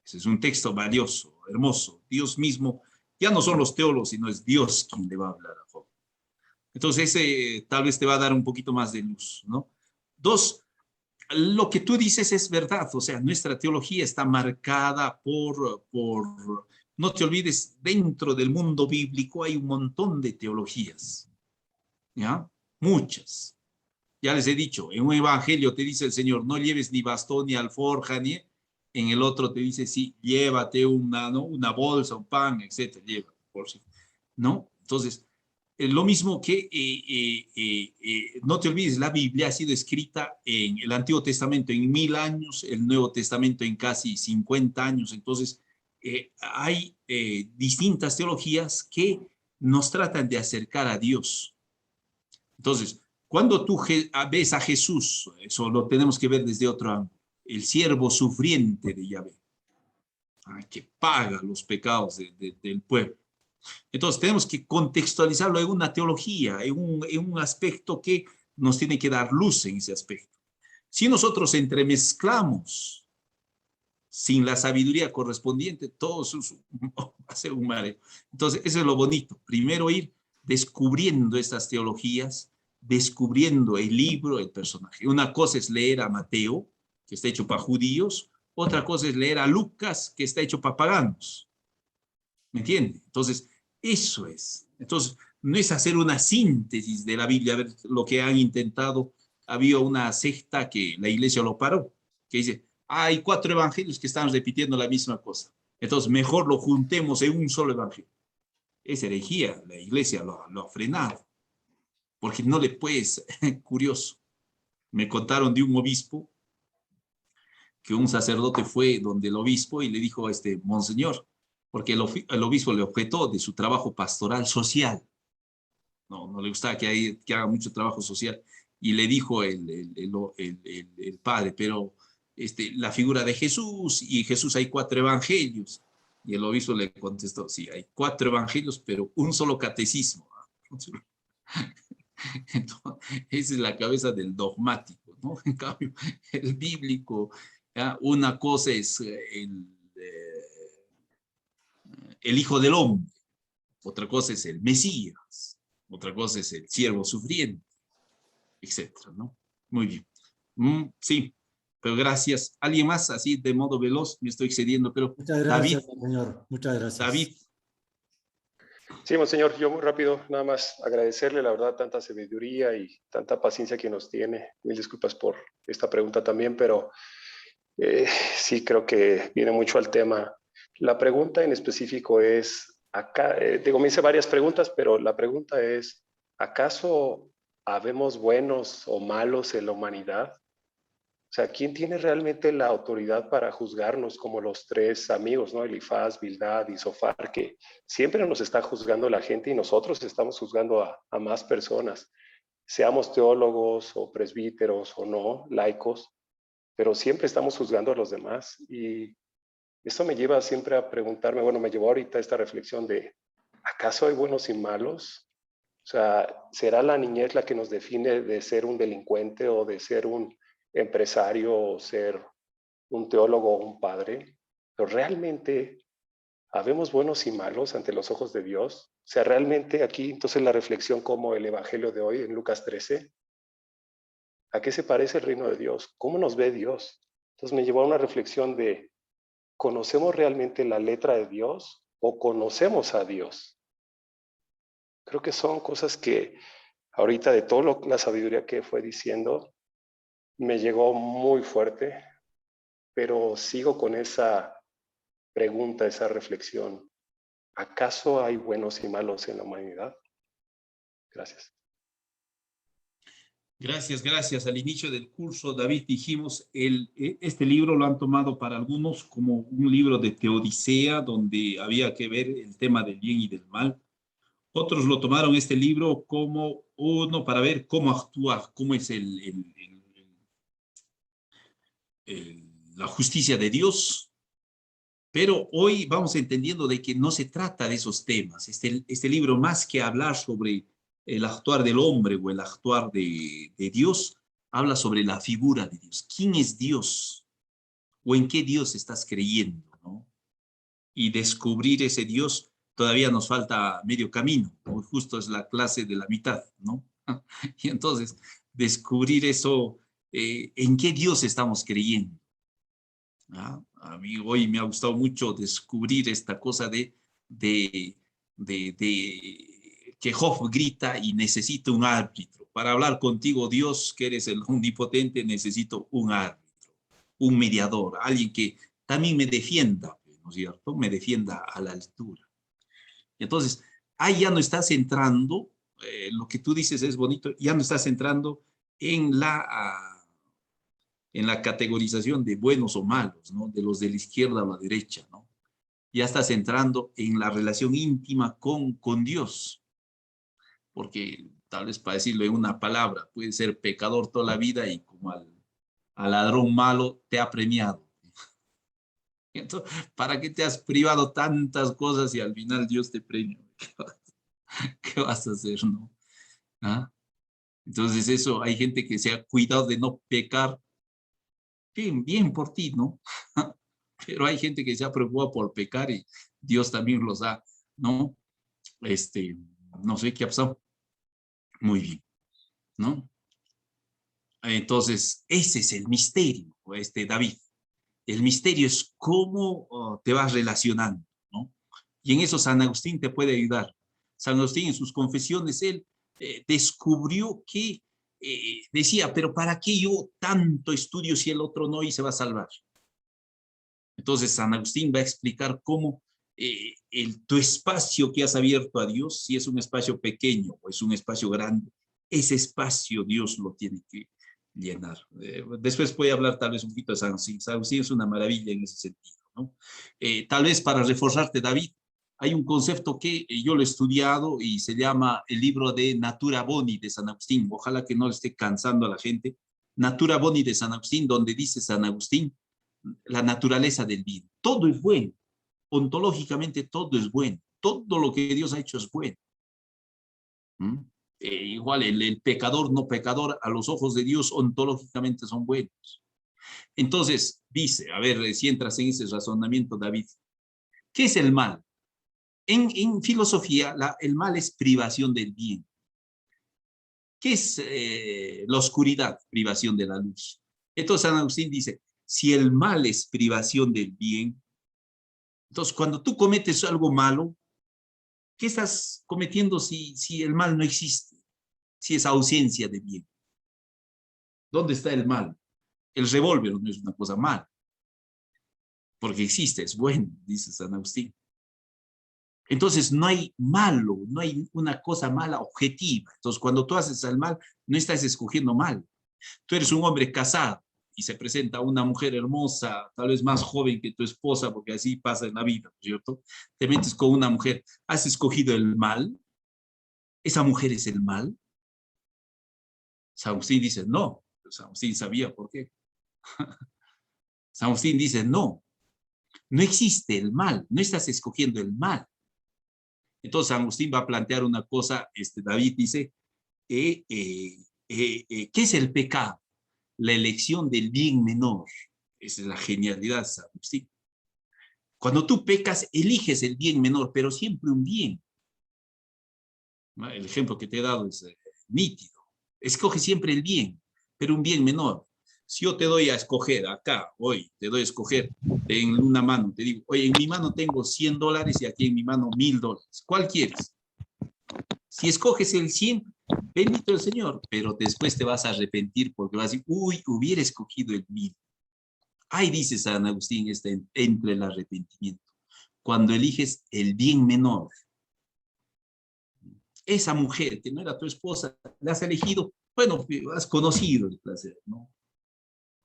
Ese es un texto valioso, hermoso. Dios mismo, ya no son los teólogos, sino es Dios quien le va a hablar a Job. Entonces, ese tal vez te va a dar un poquito más de luz, ¿no? 2, lo que tú dices es verdad, o sea, nuestra teología está marcada no te olvides, dentro del mundo bíblico hay un montón de teologías, ¿ya? Muchas. Ya les he dicho, en un evangelio te dice el Señor, no lleves ni bastón ni alforja, ni en el otro te dice, sí, llévate una bolsa, un pan, etcétera, llévate, por si, ¿no? Entonces, lo mismo que, no te olvides, la Biblia ha sido escrita en el Antiguo Testamento en 1000 años, el Nuevo Testamento en casi 50 años, entonces hay distintas teologías que nos tratan de acercar a Dios. Entonces, cuando tú ves a Jesús, eso lo tenemos que ver desde otro ángulo, el siervo sufriente de Yahvé, que paga los pecados del pueblo. Entonces, tenemos que contextualizarlo en una teología, en un aspecto que nos tiene que dar luz en ese aspecto. Si nosotros entremezclamos sin la sabiduría correspondiente, todo eso va a ser un mareo. Entonces, eso es lo bonito. Primero ir descubriendo estas teologías, descubriendo el libro, el personaje. Una cosa es leer a Mateo, que está hecho para judíos, otra cosa es leer a Lucas, que está hecho para paganos. ¿Me entiende? Entonces, eso es. Entonces, no es hacer una síntesis de la Biblia, a ver lo que han intentado. Había una secta que la iglesia lo paró, que dice, hay 4 evangelios que están repitiendo la misma cosa. Entonces, mejor lo juntemos en un solo evangelio. Es herejía, la iglesia lo ha frenado, porque no le puedes, curioso. Me contaron de un obispo, que un sacerdote fue donde el obispo y le dijo, monseñor, porque el obispo le objetó de su trabajo pastoral social. No le gustaba que haga mucho trabajo social. Y le dijo el padre, pero la figura de Jesús, y Jesús hay 4 evangelios. Y el obispo le contestó, sí, hay 4 evangelios, pero un solo catecismo. Entonces, esa es la cabeza del dogmático, ¿no? En cambio, el bíblico, ¿ya? Una cosa es el Hijo del Hombre, otra cosa es el Mesías, otra cosa es el siervo sufriente, etcétera, ¿no? Muy bien. Sí, pero gracias. ¿Alguien más? Así de modo veloz, me estoy excediendo, pero
Muchas gracias, señor. Muchas gracias.
David.
Sí, monseñor, yo muy rápido, nada más agradecerle, la verdad, tanta sabiduría y tanta paciencia que nos tiene. Mil disculpas por esta pregunta también, pero sí creo que viene mucho al tema. La pregunta en específico es, acá, me hice varias preguntas, pero la pregunta es, ¿acaso habemos buenos o malos en la humanidad? O sea, ¿quién tiene realmente la autoridad para juzgarnos como los 3 amigos, ¿no? Elifaz, Bildad y Sofar, que siempre nos está juzgando la gente y nosotros estamos juzgando a más personas, seamos teólogos o presbíteros o no, laicos, pero siempre estamos juzgando a los demás. Y esto me lleva siempre a preguntarme, bueno, me llevó ahorita esta reflexión de, ¿acaso hay buenos y malos? O sea, ¿será la niñez la que nos define de ser un delincuente o de ser un empresario o ser un teólogo o un padre? Pero realmente ¿habemos buenos y malos ante los ojos de Dios? O sea, realmente aquí entonces la reflexión como el Evangelio de hoy en Lucas 13, ¿a qué se parece el reino de Dios? ¿Cómo nos ve Dios? Entonces me llevó a una reflexión de, ¿conocemos realmente la letra de Dios o conocemos a Dios? Creo que son cosas que ahorita de toda la sabiduría que fue diciendo, me llegó muy fuerte, pero sigo con esa pregunta, esa reflexión. ¿Acaso hay buenos y malos en la humanidad? Gracias.
Gracias, gracias. Al inicio del curso, David, dijimos, este libro lo han tomado para algunos como un libro de teodicea, donde había que ver el tema del bien y del mal. Otros lo tomaron este libro como uno para ver cómo actuar, cómo es la justicia de Dios. Pero hoy vamos entendiendo de que no se trata de esos temas. Este libro, más que hablar sobre el actuar del hombre o el actuar de Dios, habla sobre la figura de Dios. ¿Quién es Dios? ¿O en qué Dios estás creyendo? ¿No? Y descubrir ese Dios, todavía nos falta medio camino. Hoy justo es la clase de la mitad, ¿no? Y entonces, descubrir eso, ¿en qué Dios estamos creyendo? ¿Ah? A mí hoy me ha gustado mucho descubrir esta cosa de que Job grita y necesita un árbitro. Para hablar contigo, Dios, que eres el omnipotente, necesito un árbitro, un mediador, alguien que también me defienda, ¿no es cierto? Me defienda a la altura. Entonces, ahí ya no estás entrando, lo que tú dices es bonito, ya no estás entrando en la categorización de buenos o malos, ¿no? De los de la izquierda o la derecha, ¿no? Ya estás entrando en la relación íntima con Dios, porque tal vez para decirlo en una palabra, puede ser pecador toda la vida y como al ladrón malo te ha premiado. Entonces, ¿para qué te has privado tantas cosas y al final Dios te premia? ¿Qué vas a hacer, no? ¿Ah? Entonces eso, hay gente que se ha cuidado de no pecar. Bien, bien por ti, ¿no? Pero hay gente que se ha preocupado por pecar y Dios también los ha, ¿no? No sé qué ha pasado. Muy bien, ¿no? Entonces, ese es el misterio, David. El misterio es cómo te vas relacionando, ¿no? Y en eso San Agustín te puede ayudar. San Agustín en sus confesiones, él descubrió que decía, pero ¿para qué yo tanto estudio si el otro no y se va a salvar? Entonces San Agustín va a explicar cómo tu espacio que has abierto a Dios, si es un espacio pequeño o es un espacio grande, ese espacio Dios lo tiene que llenar. Después voy a hablar tal vez un poquito de San Agustín. San Agustín es una maravilla en ese sentido, ¿no? Tal vez para reforzarte, David, hay un concepto que yo lo he estudiado y se llama el libro de Natura Boni de San Agustín. Ojalá que no le esté cansando a la gente. Natura Boni de San Agustín, donde dice San Agustín, la naturaleza del bien. Todo es bueno. Ontológicamente todo es bueno. Todo lo que Dios ha hecho es bueno. Igual el pecador, no pecador, a los ojos de Dios ontológicamente son buenos. Entonces, dice, a ver si entras en ese razonamiento, David, ¿qué es el mal? En filosofía, el mal es privación del bien. ¿Qué es la oscuridad? Privación de la luz. Entonces San Agustín dice, si el mal es privación del bien, entonces cuando tú cometes algo malo, ¿qué estás cometiendo si el mal no existe? Si es ausencia de bien. ¿Dónde está el mal? El revólver no es una cosa mala, porque existe, es bueno, dice San Agustín. Entonces no hay malo, no hay una cosa mala objetiva. Entonces cuando tú haces el mal, no estás escogiendo mal. Tú eres un hombre casado y se presenta una mujer hermosa, tal vez más joven que tu esposa, porque así pasa en la vida, ¿no es cierto? Te metes con una mujer, ¿has escogido el mal? ¿Esa mujer es el mal? San Agustín dice, no. San Agustín sabía por qué. San Agustín dice, no, no existe el mal, no estás escogiendo el mal. Entonces San Agustín va a plantear una cosa, David dice, ¿qué es el pecado? La elección del bien menor. Esa es la genialidad de San Agustín. Cuando tú pecas, eliges el bien menor, pero siempre un bien. El ejemplo que te he dado es nítido. Escoge siempre el bien, pero un bien menor. Si yo te doy a escoger acá, hoy, te doy a escoger en una mano, te digo, oye, en mi mano tengo $100 y aquí en mi mano $1000. ¿Cuál quieres? Si escoges el 100, bendito el Señor, pero después te vas a arrepentir porque vas a decir, uy, hubiera escogido el 1000. Ahí dice San Agustín, entre el arrepentimiento. Cuando eliges el bien menor, esa mujer que no era tu esposa, la has elegido, bueno, has conocido el placer, ¿no?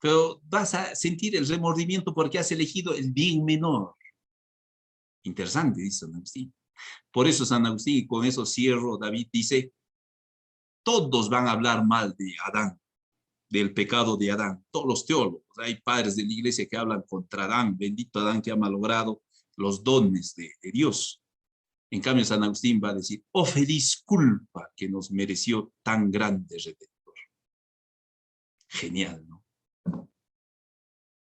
Pero vas a sentir el remordimiento porque has elegido el bien menor. Interesante, dice San Agustín. Por eso San Agustín, y con eso cierro, David dice, todos van a hablar mal de Adán, del pecado de Adán, todos los teólogos. Hay padres de la iglesia que hablan contra Adán, bendito Adán que ha malogrado los dones de Dios. En cambio, San Agustín va a decir, oh feliz culpa que nos mereció tan grande Redentor. Genial, ¿no?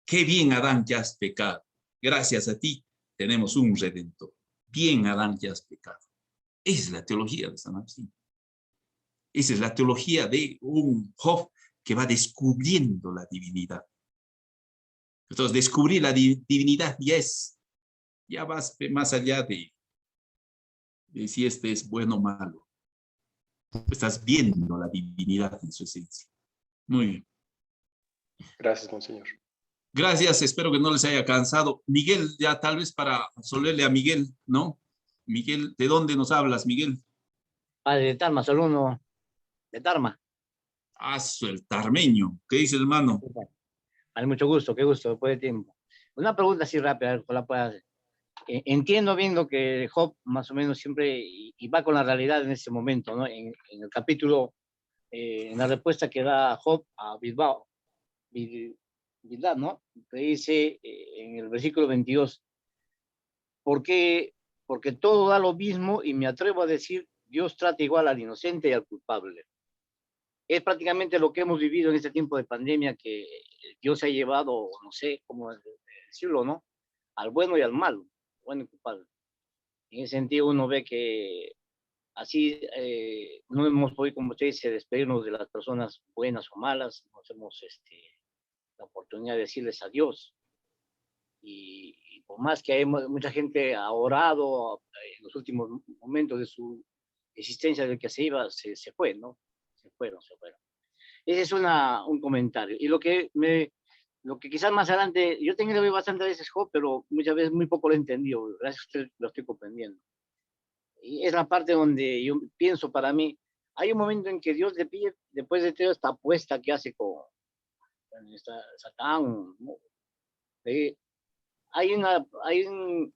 Qué bien, Adán, que has pecado. Gracias a ti tenemos un Redentor. Bien, Adán, que has pecado. Esa es la teología de San Agustín. Esa es la teología de un Job que va descubriendo la divinidad. Entonces, descubrir la divinidad ya vas más allá de si este es bueno o malo. Estás viendo la divinidad en su esencia. Muy bien.
Gracias, monseñor.
Gracias, espero que no les haya cansado. Miguel, ya tal vez para resolverle a Miguel, ¿no? Miguel, ¿de dónde nos hablas, Miguel?
Padre de Tarma, solo uno de Tarma.
El tarmeño. ¿Qué dice el hermano?
Vale, mucho gusto, qué gusto, después de tiempo. Una pregunta así rápida, a ver, ¿cuál la puedo hacer? Entiendo bien lo que Job más o menos siempre, y va con la realidad en ese momento, ¿no? En el capítulo, en la respuesta que da Job a Bildad, ¿no? Que dice en el versículo 22, ¿por qué? Porque todo da lo mismo y me atrevo a decir, Dios trata igual al inocente y al culpable. Es prácticamente lo que hemos vivido en este tiempo de pandemia, que Dios ha llevado, no sé cómo decirlo, ¿no? Al bueno y al malo, bueno y culpable. En ese sentido uno ve que así no hemos podido, como usted dice, despedirnos de las personas buenas o malas, nos hemos la oportunidad de decirles adiós. Y por más que mucha gente ha orado en los últimos momentos de su existencia de que se iba, se fue, ¿no? Se fueron. Ese es un comentario. Y lo que quizás más adelante, yo tengo que ver bastantes veces Job, pero muchas veces muy poco lo he entendido. Gracias a usted lo estoy comprendiendo. Y es la parte donde yo pienso, para mí, hay un momento en que Dios le pide, después de toda esta apuesta que hace con Satán, ¿no? Hay un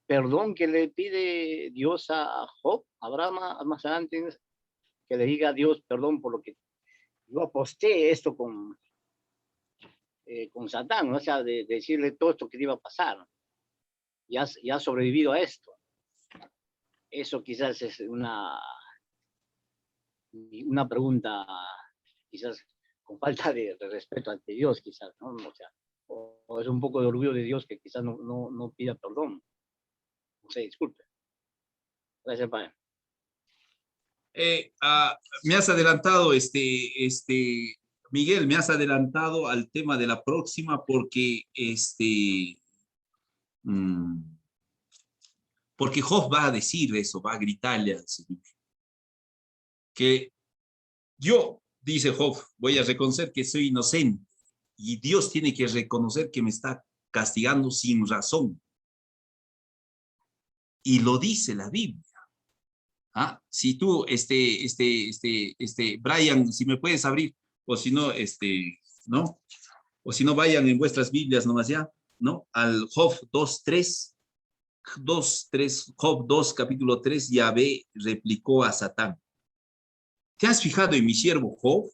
perdón que le pide Dios a Job, Abraham, más adelante, que le diga a Dios perdón por lo que yo aposté esto con Satán, ¿no? O sea, de decirle todo esto que le iba a pasar. Y ha sobrevivido a esto. Eso quizás es una pregunta, quizás con falta de respeto ante Dios, quizás, ¿no? O sea, o es un poco de orgullo de Dios que quizás no pida perdón. No sé, disculpe. Gracias, Padre.
Me has adelantado, Miguel, me has adelantado al tema de la próxima porque, porque Job va a decir eso, va a gritarle al Señor. Que yo, dice Job, voy a reconocer que soy inocente y Dios tiene que reconocer que me está castigando sin razón. Y lo dice la Biblia. Si tú, Brian, si me puedes abrir, o si no, ¿no? O si no, vayan en vuestras Biblias nomás ya, ¿no? Al Job 2:3, Job 2, capítulo 3, Yahvé replicó a Satán. ¿Te has fijado en mi siervo Job?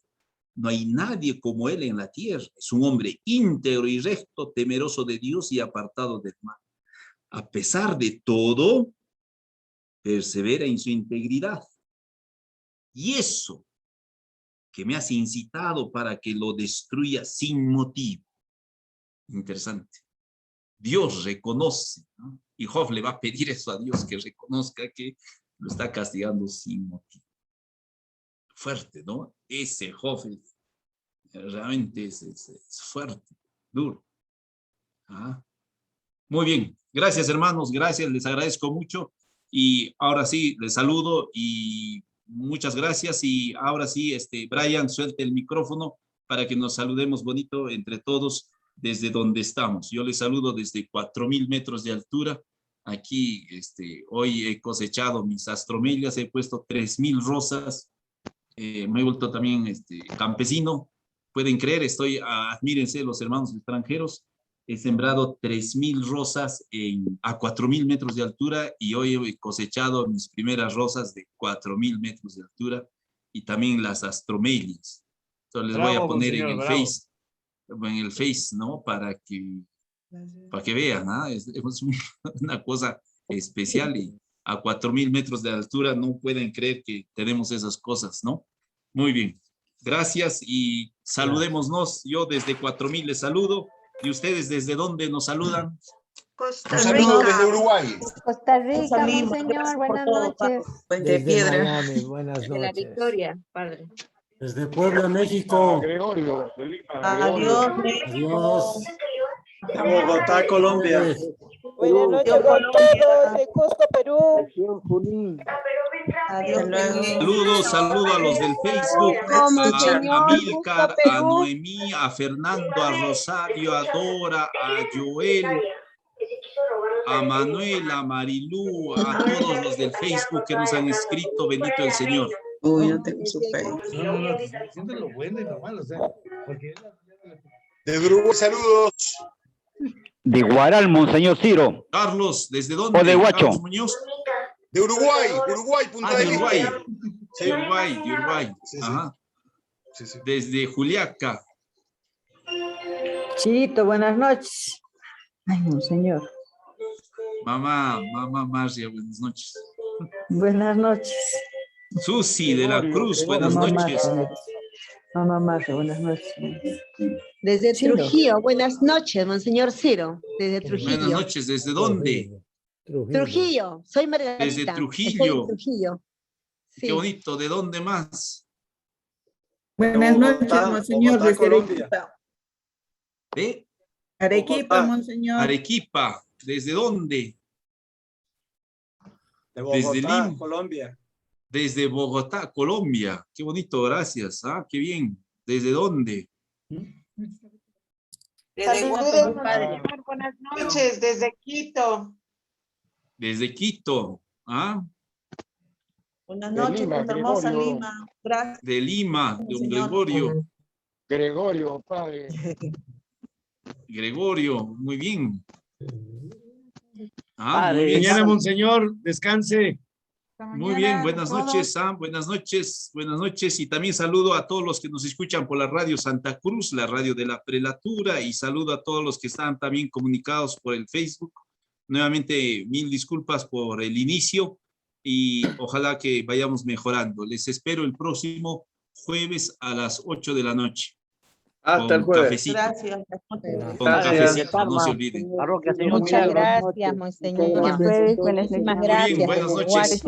No hay nadie como él en la tierra. Es un hombre íntegro y recto, temeroso de Dios y apartado del mal. A pesar de todo, persevera en su integridad. Y eso que me has incitado para que lo destruya sin motivo. Interesante. Dios reconoce, ¿no? Y Job le va a pedir eso a Dios, que reconozca que lo está castigando sin motivo. Fuerte, ¿no? Ese Job realmente es fuerte, duro. ¿Ah? Muy bien, gracias hermanos, gracias, les agradezco mucho. Y ahora sí, les saludo y muchas gracias. Y ahora sí, Brian, suelte el micrófono para que nos saludemos bonito entre todos desde donde estamos. Yo les saludo desde 4.000 metros de altura. Aquí, hoy he cosechado mis astromelias, he puesto 3.000 rosas. Me he vuelto también campesino. Pueden creer, admírense los hermanos extranjeros. He sembrado 3.000 rosas a 4.000 metros de altura y hoy he cosechado mis primeras rosas de 4.000 metros de altura y también las astromelias. Entonces les voy a poner en el Face, ¿no? Para que vean, ¿no? Es una cosa especial y a 4.000 metros de altura no pueden creer que tenemos esas cosas, ¿no? Muy bien, gracias y saludémonos. Yo desde 4.000 les saludo. ¿Y ustedes desde dónde nos saludan?
Costa Rica.
Desde Uruguay.
Costa Rica,
Salimos,
monseñor,
gracias por
buenas
todo,
noches.
Puente Piedra.
Miami, buenas
De la
noches.
Victoria, padre.
Desde Puebla, México.
Gregorio, de Lima.
Adiós,
Adiós.
De Bogotá, Colombia.
Buenas noches a todos de Cusco, Perú.
Adiós, luego.
Saludo a los del Facebook, a Milcar, a Noemí, a Fernando, a Rosario, a Dora, a Joel, a Manuel, a Marilú, a todos los del Facebook que nos han escrito, bendito el Señor.
Uy, no tengo su Facebook.
No, siento lo bueno y lo malo, o sea, porque...
Desde Uruguay, saludos.
De Guaral, monseñor Ciro.
Carlos, ¿desde dónde?
O de Huacho.
Carlos Muñoz.
De Uruguay, Punta
De
del
Uruguay.
Este. Sí.
De Uruguay.
Sí, sí.
Ajá.
Sí.
Desde Juliaca.
Chito, buenas noches. Ay, monseñor.
Mamá Marcia, buenas noches.
Buenas noches.
Susi de la Cruz, buenas
Mamá
noches.
Marta. Mamá Marta, buenas noches.
Desde
Ciro.
Trujillo, buenas noches, monseñor Ciro. Desde Trujillo.
Buenas noches, ¿desde dónde?
Trujillo, soy Margarita.
Desde
estoy
Trujillo.
en Trujillo. Sí.
Qué bonito, ¿de dónde más?
Buenas noches, monseñor,
Bogotá,
desde
Colombia.
Arequipa.
¿De
Arequipa,
Bogotá.
monseñor.
Arequipa? ¿Desde dónde?
De
Desde
Bogotá,
Lima.
Colombia.
Desde Bogotá, Colombia. Qué bonito, gracias. Qué bien. ¿Desde dónde?
Desde Guatemala, padre.
Buenas noches, desde Quito.
Desde Quito.
Buenas noches,
Lima,
Santa hermosa
Gregorio.
Lima. Gracias.
De Lima, de un
Señor.
Gregorio.
Gregorio, padre.
Gregorio, muy bien.
Padre,
Muy bien.
Mañana, monseñor, descanse.
Muy bien, buenas noches, buenas noches y también saludo a todos los que nos escuchan por la radio Santa Cruz, la radio de la prelatura y saludo a todos los que están también comunicados por el Facebook. Nuevamente, mil disculpas por el inicio y ojalá que vayamos mejorando. Les espero el próximo jueves a las 8 de la noche.
Hasta el
con
jueves.
cafecito.
Gracias.
Con cafecito, no se olviden.
Parroquia, Señor
Muchas
Milagro.
gracias, monseñor.
Muchas
Muchísimas
Muy bien,
gracias.
buenas
desde
noches.
Juárez.